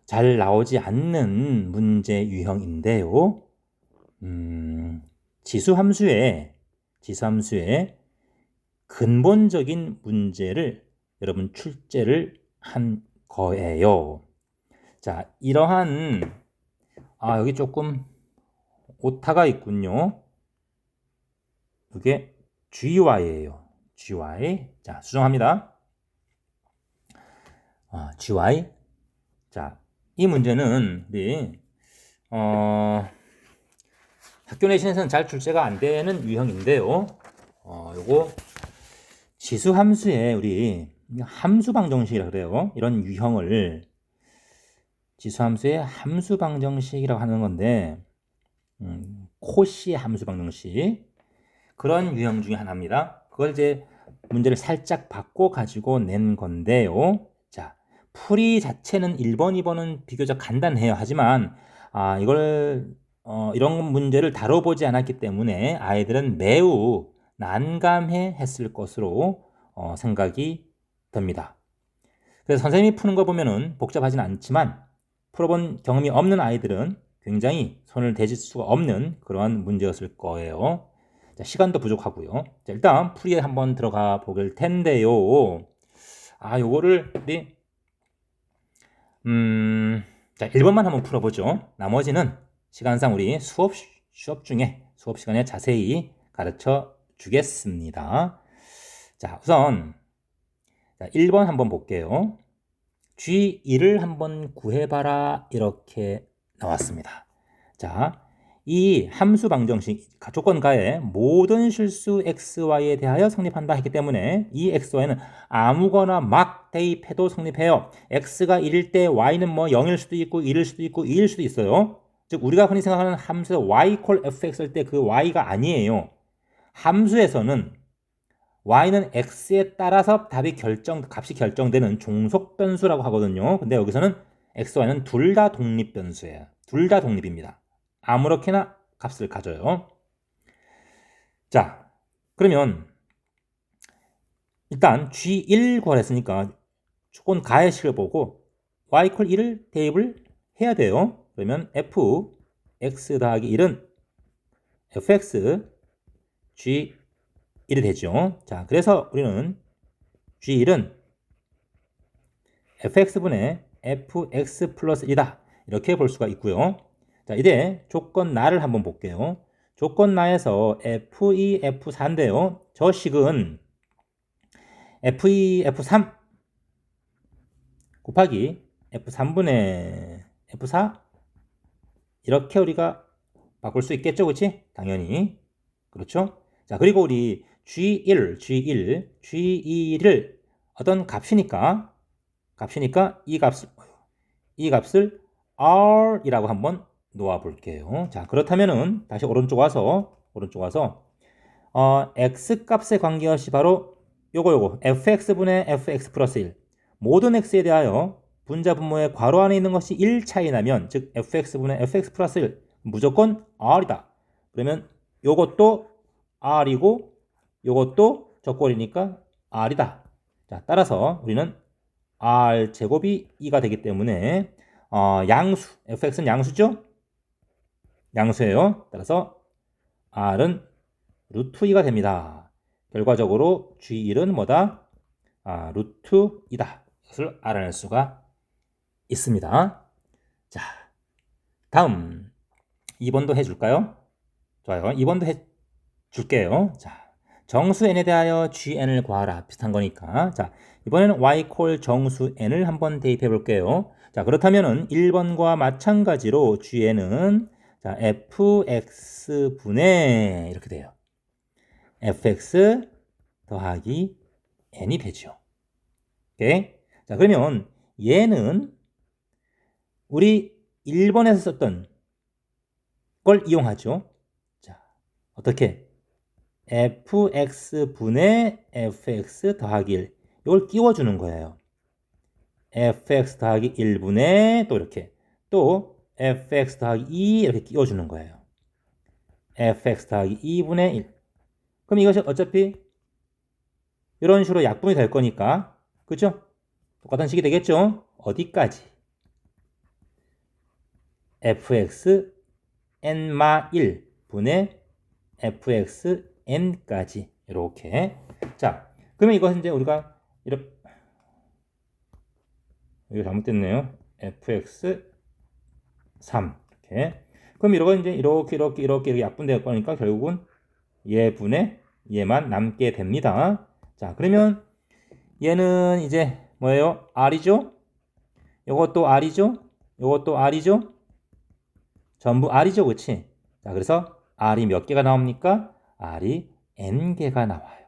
잘 나오지 않는 문제 유형인데요. 지수함수의 근본적인 문제를 여러분 출제를 한 거예요. 자, 이러한 여기 조금 오타가 있군요. 이게 GY예요. GY. 자, 수정합니다. GY. 자, 이 문제는 우리 학교 내신에서는 잘 출제가 안 되는 유형인데요. 요거 지수함수의 우리 함수방정식이라고 그래요. 이런 유형을 지수함수의 함수방정식이라고 하는 건데 코시의 함수방정식 그런 유형 중에 하나입니다. 그걸 이제 문제를 살짝 바꿔 가지고 낸 건데요. 자, 풀이 자체는 1번, 2번은 비교적 간단해요. 하지만 이걸 이런 문제를 다뤄보지 않았기 때문에 아이들은 매우 난감해 했을 것으로 생각이 됩니다. 그래서 선생님이 푸는 거 보면은 복잡하진 않지만 풀어본 경험이 없는 아이들은 굉장히 손을 대실 수가 없는 그러한 문제였을 거예요. 자, 시간도 부족하고요. 자, 일단 풀이에 한번 들어가 볼 텐데요. 요거를 우리 자, 1번만 한번 풀어보죠. 나머지는 시간상 우리 수업 중에 수업 시간에 자세히 가르쳐 주겠습니다. 자, 우선 자, 1번 한번 볼게요. G1을 한번 구해봐라 이렇게 나왔습니다. 자, 이 함수 방정식 조건가에 모든 실수 xy에 대하여 성립한다 했기 때문에 이 xy는 아무거나 막 대입해도 성립해요. x가 1일 때 y는 뭐 0일 수도 있고 1일 수도 있고 2일 수도 있어요. 즉 우리가 흔히 생각하는 함수에서 y 콜 fx일 때 그 y가 아니에요. 함수에서는 y는 x에 따라서 값이 결정되는 종속 변수라고 하거든요. 근데 여기서는 x, y는 둘 다 독립 변수예요. 둘 다 독립입니다. 아무렇게나 값을 가져요. 자, 그러면 일단 G1 구하랬으니까 조건 가해식을 보고 y 콜 1을 대입을 해야 돼요. 그러면 fx 더하기 1은 fx G1이 되죠. 자, 그래서 우리는 G1은 fx분의 fx 플러스 1이다. 이렇게 볼 수가 있고요. 자, 이제 조건 나를 한번 볼게요. 조건 나에서 f2, f4인데요. 저 식은 f2, f3 곱하기 f3분의 f4 이렇게 우리가 바꿀 수 있겠죠. 그렇지? 당연히. 그렇죠? 자, 그리고 우리 G1을 어떤 값이니까 이 값을 R이라고 한번 놓아 볼게요. 자, 그렇다면은 다시 오른쪽 와서 x 값에 관계없이 바로 요거 fx분의 fx 플러스 1 모든 x에 대하여 분자 분모의 괄호 안에 있는 것이 1 차이 나면 즉 fx분의 fx 플러스 1 무조건 R이다. 그러면 요것도 R이고 요것도 적골이니까 R이다. 자, 따라서 우리는 R 제곱이 2가 되기 때문에 양수 fx는 양수죠? 양수예요. 따라서 R은 루트 2가 됩니다. 결과적으로 G1은 뭐다? 루트 2다. 이것을 알아낼 수가 있습니다. 자, 다음 2번도 해줄까요? 좋아요. 2번도 해줄게요. 자, 정수 n에 대하여 gn을 구하라. 비슷한 거니까. 자, 이번에는 y 콜 정수 n을 한번 대입해 볼게요. 자, 그렇다면은 1번과 마찬가지로 gn은 자, fx분의 이렇게 돼요. fx 더하기 n이 되죠. 오케이? 자, 그러면 얘는 우리 1번에서 썼던 걸 이용하죠. 자, 어떻게? fx분의 fx 더하기 1 이걸 끼워주는 거예요. fx 더하기 1분의 또 이렇게 또 fx 더하기 2 이렇게 끼워주는 거예요. fx 더하기 2분의 1 그럼 이것이 어차피 이런 식으로 약분이 될 거니까 그죠? 똑같은 식이 되겠죠? 어디까지? fx n-1 분의 fx n까지 이렇게. 자, 그러면 이것은 이제 우리가 이렇게 이거 잘못됐네요. fx 3 이렇게. 그럼 이건 이제 이렇게 약분될 거니까 결국은 얘분의 얘만 남게 됩니다. 자, 그러면 얘는 이제 뭐예요? R이죠? 요것도 R이죠? 요것도 R이죠? 전부 R이죠, 그치? 자, 그래서 R이 몇 개가 나옵니까? R이 N개가 나와요.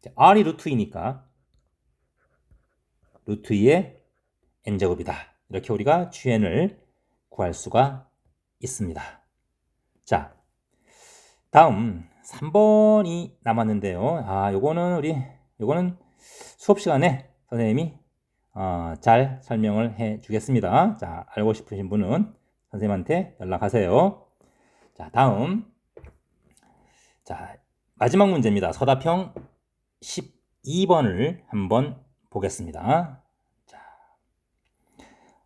자, R이 루트 2니까 루트 2의 N제곱이다. 이렇게 우리가 GN을 구할 수가 있습니다. 자, 다음 3번이 남았는데요. 요거는 수업 시간에 선생님이 잘 설명을 해 주겠습니다. 자, 알고 싶으신 분은 선생님한테 연락하세요. 자, 다음. 자, 마지막 문제입니다. 서답형 12번을 한번 보겠습니다. 자,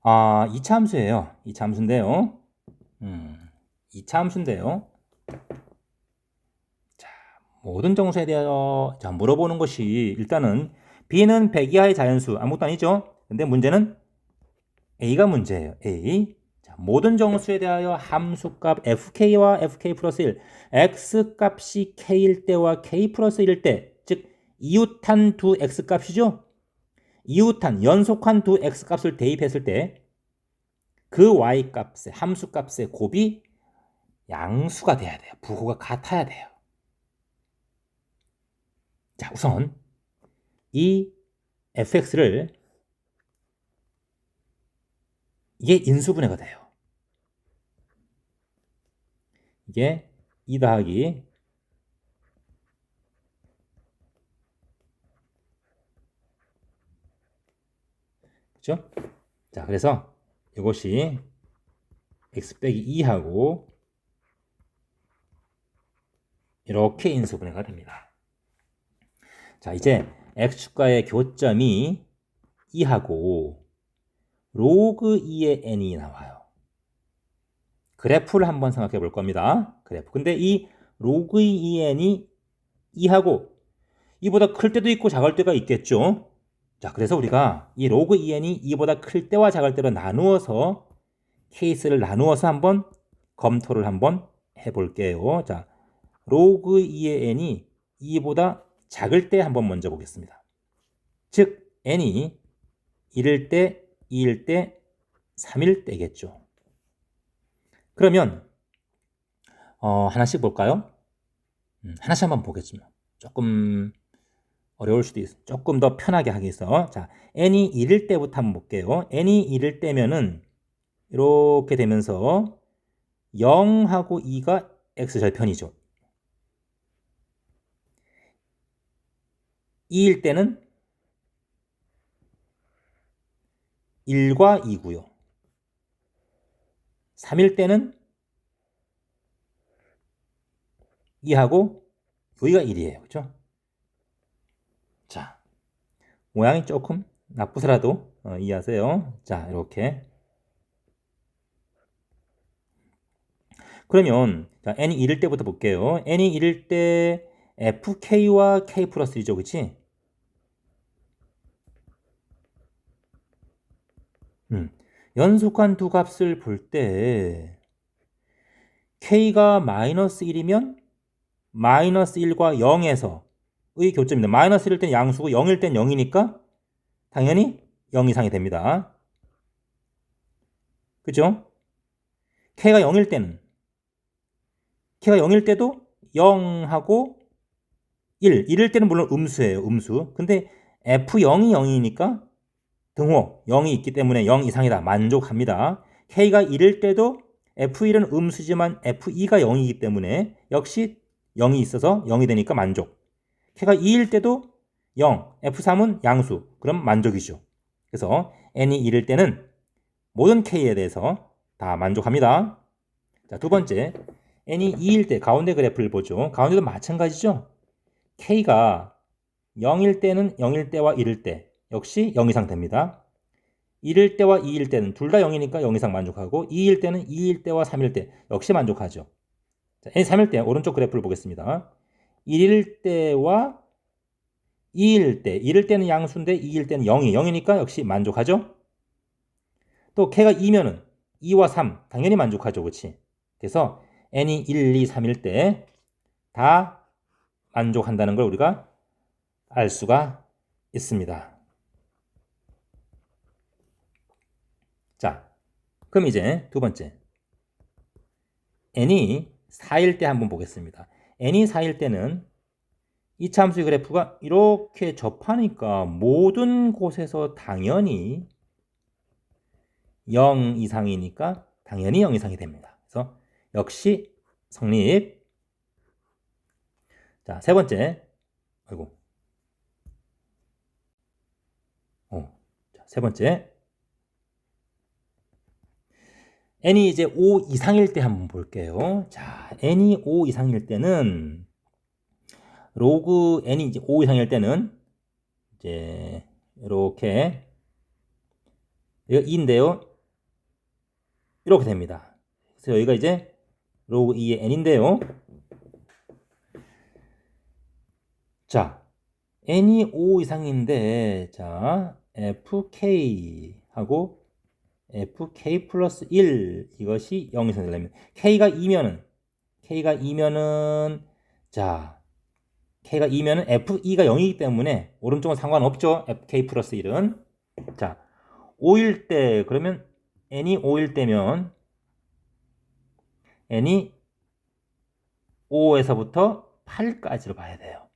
2차 함수예요. 2차 함수인데요. 2차 함수인데요. 자, 모든 정수에 대하여 물어보는 것이 일단은 B는 100 이하의 자연수 아무것도 아니죠. 근데 문제는 A가 문제예요. A. 자, 모든 정수에 대하여 함수값 fk와 fk 플러스 1, x값이 k일 때와 k 플러스 1일 때, 즉 이웃한 두 x값이죠. 이웃한 연속한 두 x값을 대입했을 때 그 y값의 함수값의 곱이 양수가 돼야 돼요. 부호가 같아야 돼요. 자, 우선 이 fx를 이게 인수분해가 돼요. 이게 2 더하기 그렇죠? 자, 그래서 이것이 x 빼기 2하고 이렇게 인수분해가 됩니다. 자, 이제 x축과의 교점이 2하고 로그 2의 n이 나와요. 그래프를 한번 생각해 볼 겁니다. 그래프. 근데 이 로그 2의 n이 2하고 이보다 클 때도 있고 작을 때가 있겠죠. 자, 그래서 우리가 이 로그 2n이 2보다 클 때와 작을 때로 나누어서 케이스를 나누어서 한번 검토를 한번 해볼게요. 자, 로그 2의 n이 2보다 작을 때 한번 먼저 보겠습니다. 즉 n이 1일 때, 2일 때, 3일 때겠죠. 그러면 하나씩 볼까요? 하나씩 한번 보겠습니다. 조금 어려울 수도 있어요. 조금 더 편하게 하기 위해서. 자, n이 1일 때부터 한번 볼게요. n이 1일 때면은 이렇게 되면서 0하고 2가 x절편이죠. 2일 때는 1과 2고요. 3일 때는 2하고 여기가 1이에요. 그렇죠? 자, 모양이 조금 나쁘더라도 이해하세요. 자, 이렇게. 그러면 자, n이 1일 때부터 볼게요. n이 1일 때 fk와 k 플러스 1이죠. 그치? 연속한 두 값을 볼 때 k가 마이너스 1이면 마이너스 1과 0에서의 교점입니다. 마이너스 1일 땐 양수고 0일 땐 0이니까 당연히 0 이상이 됩니다. 그죠? k가 0일 때도 0하고 1일 때는 물론 음수예요. 음수. 근데 f0이 0이니까 등호 0이 있기 때문에 0 이상이다. 만족합니다. k가 1일 때도 f1은 음수지만 f2가 0이기 때문에 역시 0이 있어서 0이 되니까 만족. k가 2일 때도 0, f3은 양수. 그럼 만족이죠. 그래서 n이 1일 때는 모든 k에 대해서 다 만족합니다. 자, 두 번째, n이 2일 때 가운데 그래프를 보죠. 가운데도 마찬가지죠. k가 0일 때는 0일 때와 1일 때 역시 0 이상 됩니다. 1일 때와 2일 때는 둘 다 0이니까 0 이상 만족하고 2일 때는 2일 때와 3일 때 역시 만족하죠. 자, n 3일 때 오른쪽 그래프를 보겠습니다. 1일 때와 2일 때 1일 때는 양수인데 2일 때는 0이니까 역시 만족하죠. 또 k가 2면은 2와 3 당연히 만족하죠. 그렇지? 그래서 n이 1, 2, 3일 때 다 만족한다는 걸 우리가 알 수가 있습니다. 자, 그럼 이제 두 번째 n이 4일 때 한번 보겠습니다. n이 4일 때는 이 참수의 그래프가 이렇게 접하니까 모든 곳에서 당연히 0 이상이니까 당연히 0 이상이 됩니다. 그래서 역시 성립. 자, 세 번째. 아이고. 자, 세 번째. n이 이제 5 이상일 때 한번 볼게요. 자, n이 5 이상일 때는 로그 n이 이제 5 이상일 때는 이제 이렇게 이거 2인데요. 이렇게 됩니다. 그래서 여기가 이제 로그 2의 n인데요. 자, n이 5 이상인데 자, fk하고 fk 플러스 1 이것이 0 이상 되려면 k가 2면은 자, k가 2면은 f2가 0이기 때문에 오른쪽은 상관없죠. fk 플러스 1은. 자, 5일 때 그러면 n이 5일 때면 n이 5에서부터 8까지로 봐야 돼요.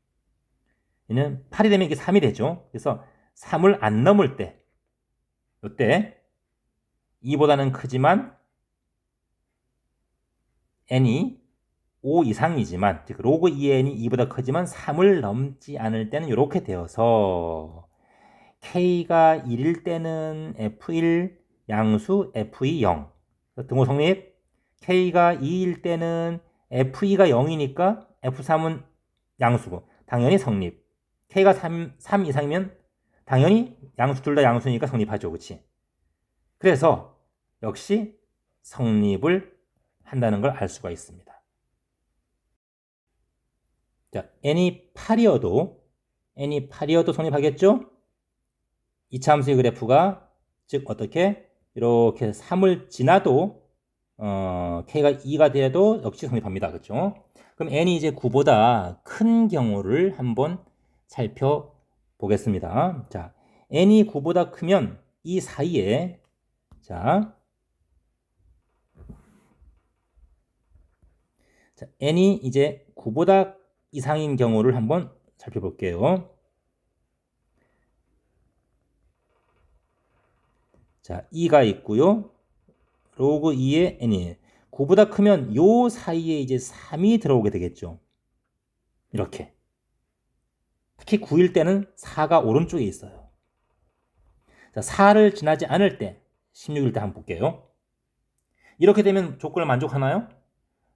얘는 8이 되면 이게 3이 되죠. 그래서 3을 안 넘을 때 이때 2보다는 크지만 n이 5 이상이지만 즉 로그 2의 n이 2보다 크지만 3을 넘지 않을 때는 이렇게 되어서 k가 1일 때는 f1 양수 f2 0 등호 성립. k가 2일 때는 f2가 0이니까 f3은 양수고 당연히 성립. k가 3 이상이면 당연히 양수 둘 다 양수니까 성립하죠. 그치? 그래서 역시 성립을 한다는 걸 알 수가 있습니다. 자, n이 8이어도 성립하겠죠? 이차함수의 그래프가 즉 어떻게 이렇게 3을 지나도 k가 2가 돼도 역시 성립합니다. 그렇죠? 그럼 n이 이제 9보다 큰 경우를 한번 살펴보겠습니다. 자, n이 9보다 크면 이 사이에 자, n이 이제 9보다 이상인 경우를 한번 살펴볼게요. 자, 2가 있고요. 로그 2의 n이 9보다 크면 요 사이에 이제 3이 들어오게 되겠죠. 이렇게. 특히 9일 때는 4가 오른쪽에 있어요. 자, 4를 지나지 않을 때 16일 때 한번 볼게요. 이렇게 되면 조건을 만족하나요?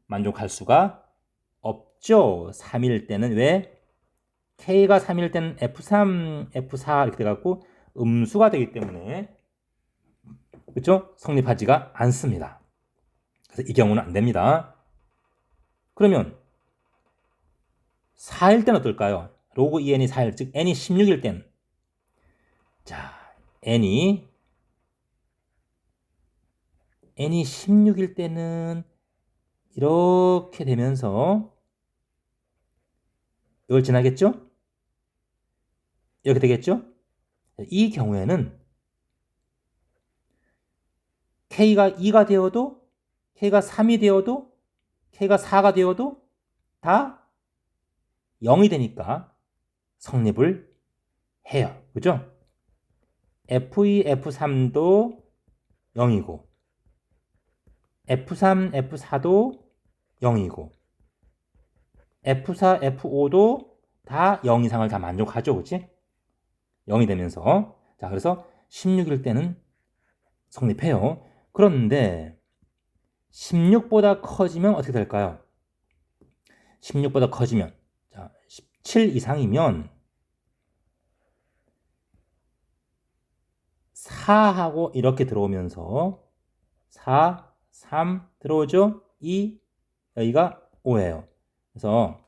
만족할 수가 없죠. 3일 때는 왜? K가 3일 때는 F3, F4 이렇게 돼갖고 음수가 되기 때문에 그렇죠? 성립하지가 않습니다. 그래서 이 경우는 안 됩니다. 그러면 4일 때는 어떨까요? 로그 2n이 4일, 즉 n이 16일 때는 자, n이 16일 때는 이렇게 되면서 이걸 지나겠죠? 이렇게 되겠죠? 이 경우에는 K가 2가 되어도 K가 3이 되어도 K가 4가 되어도 다 0이 되니까 성립을 해요. 그죠? F2, F3도 0이고 F3, F4도 0이고 F4, F5도 다 0 이상을 다 만족하죠. 그치? 0이 되면서 자, 그래서 16일 때는 성립해요. 그런데 16보다 커지면 어떻게 될까요? 16보다 커지면 자, 17 이상이면 4하고 이렇게 들어오면서 4, 3 들어오죠? 2, 여기가 5예요. 그래서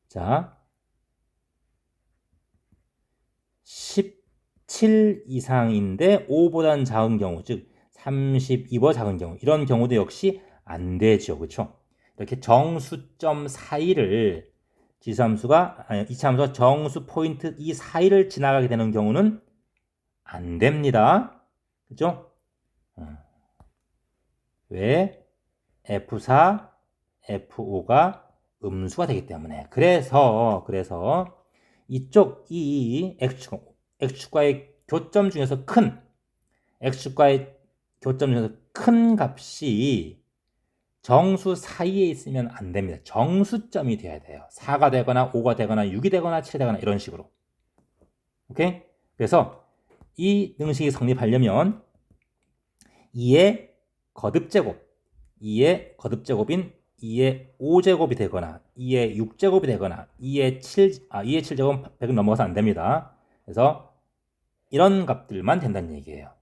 자, 17 이상인데 5보다는 작은 경우, 즉 32보다 작은 경우, 이런 경우도 역시 안 되죠. 그렇죠? 이렇게 정수점 사이를 이차함수가 정수 포인트 이 사이를 지나가게 되는 경우는 안 됩니다. 그죠? 왜? F4, F5가 음수가 되기 때문에. 그래서 이쪽 이 X축과의 교점 중에서 큰 X축과의 교점 중에서 큰 값이 정수 사이에 있으면 안 됩니다. 정수점이 돼야 돼요. 4가 되거나 5가 되거나 6이 되거나 7이 되거나 이런 식으로. 오케이? 그래서 이 등식이 성립하려면 2의 거듭제곱, 2의 거듭제곱인 2의 5제곱이 되거나 2의 6제곱이 되거나 2의 7제곱은 100을 넘어가서 안 됩니다. 그래서 이런 값들만 된다는 얘기예요.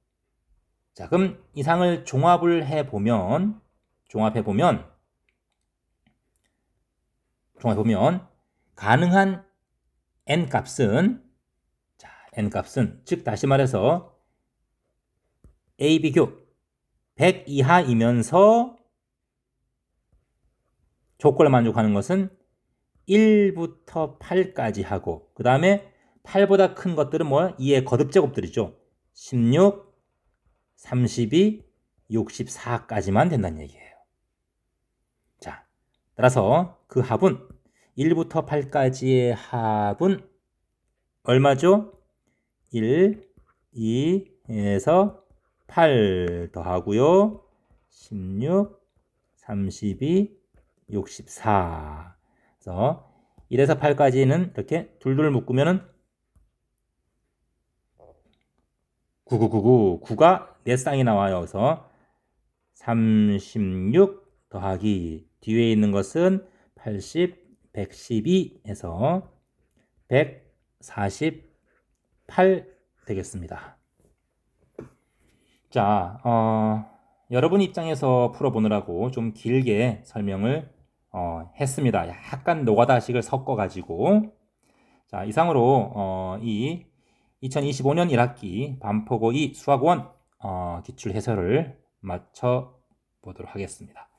자, 그럼 이상을 종합해 보면 가능한 n 값은 즉 다시 말해서 A 비교 100 이하이면서 조건을 만족하는 것은 1부터 8까지 하고 그 다음에 8보다 큰 것들은 2의 거듭제곱들이죠. 16, 32, 64까지만 된다는 얘기예요. 자, 따라서 그 합은 1부터 8까지의 합은 얼마죠? 1, 2에서 8 더하고요. 16, 32, 64. 그래서 1에서 8까지는 이렇게 둘둘 묶으면은 9가 4쌍이 나와요. 그래서 36 더하기 뒤에 있는 것은 80, 112 해서 148 되겠습니다. 자, 여러분 입장에서 풀어보느라고 좀 길게 설명을 했습니다. 약간 노가다식을 섞어가지고. 자, 이상으로 이 2025년 1학기 반포고 2 수학 1 기출 해설을 마쳐 보도록 하겠습니다.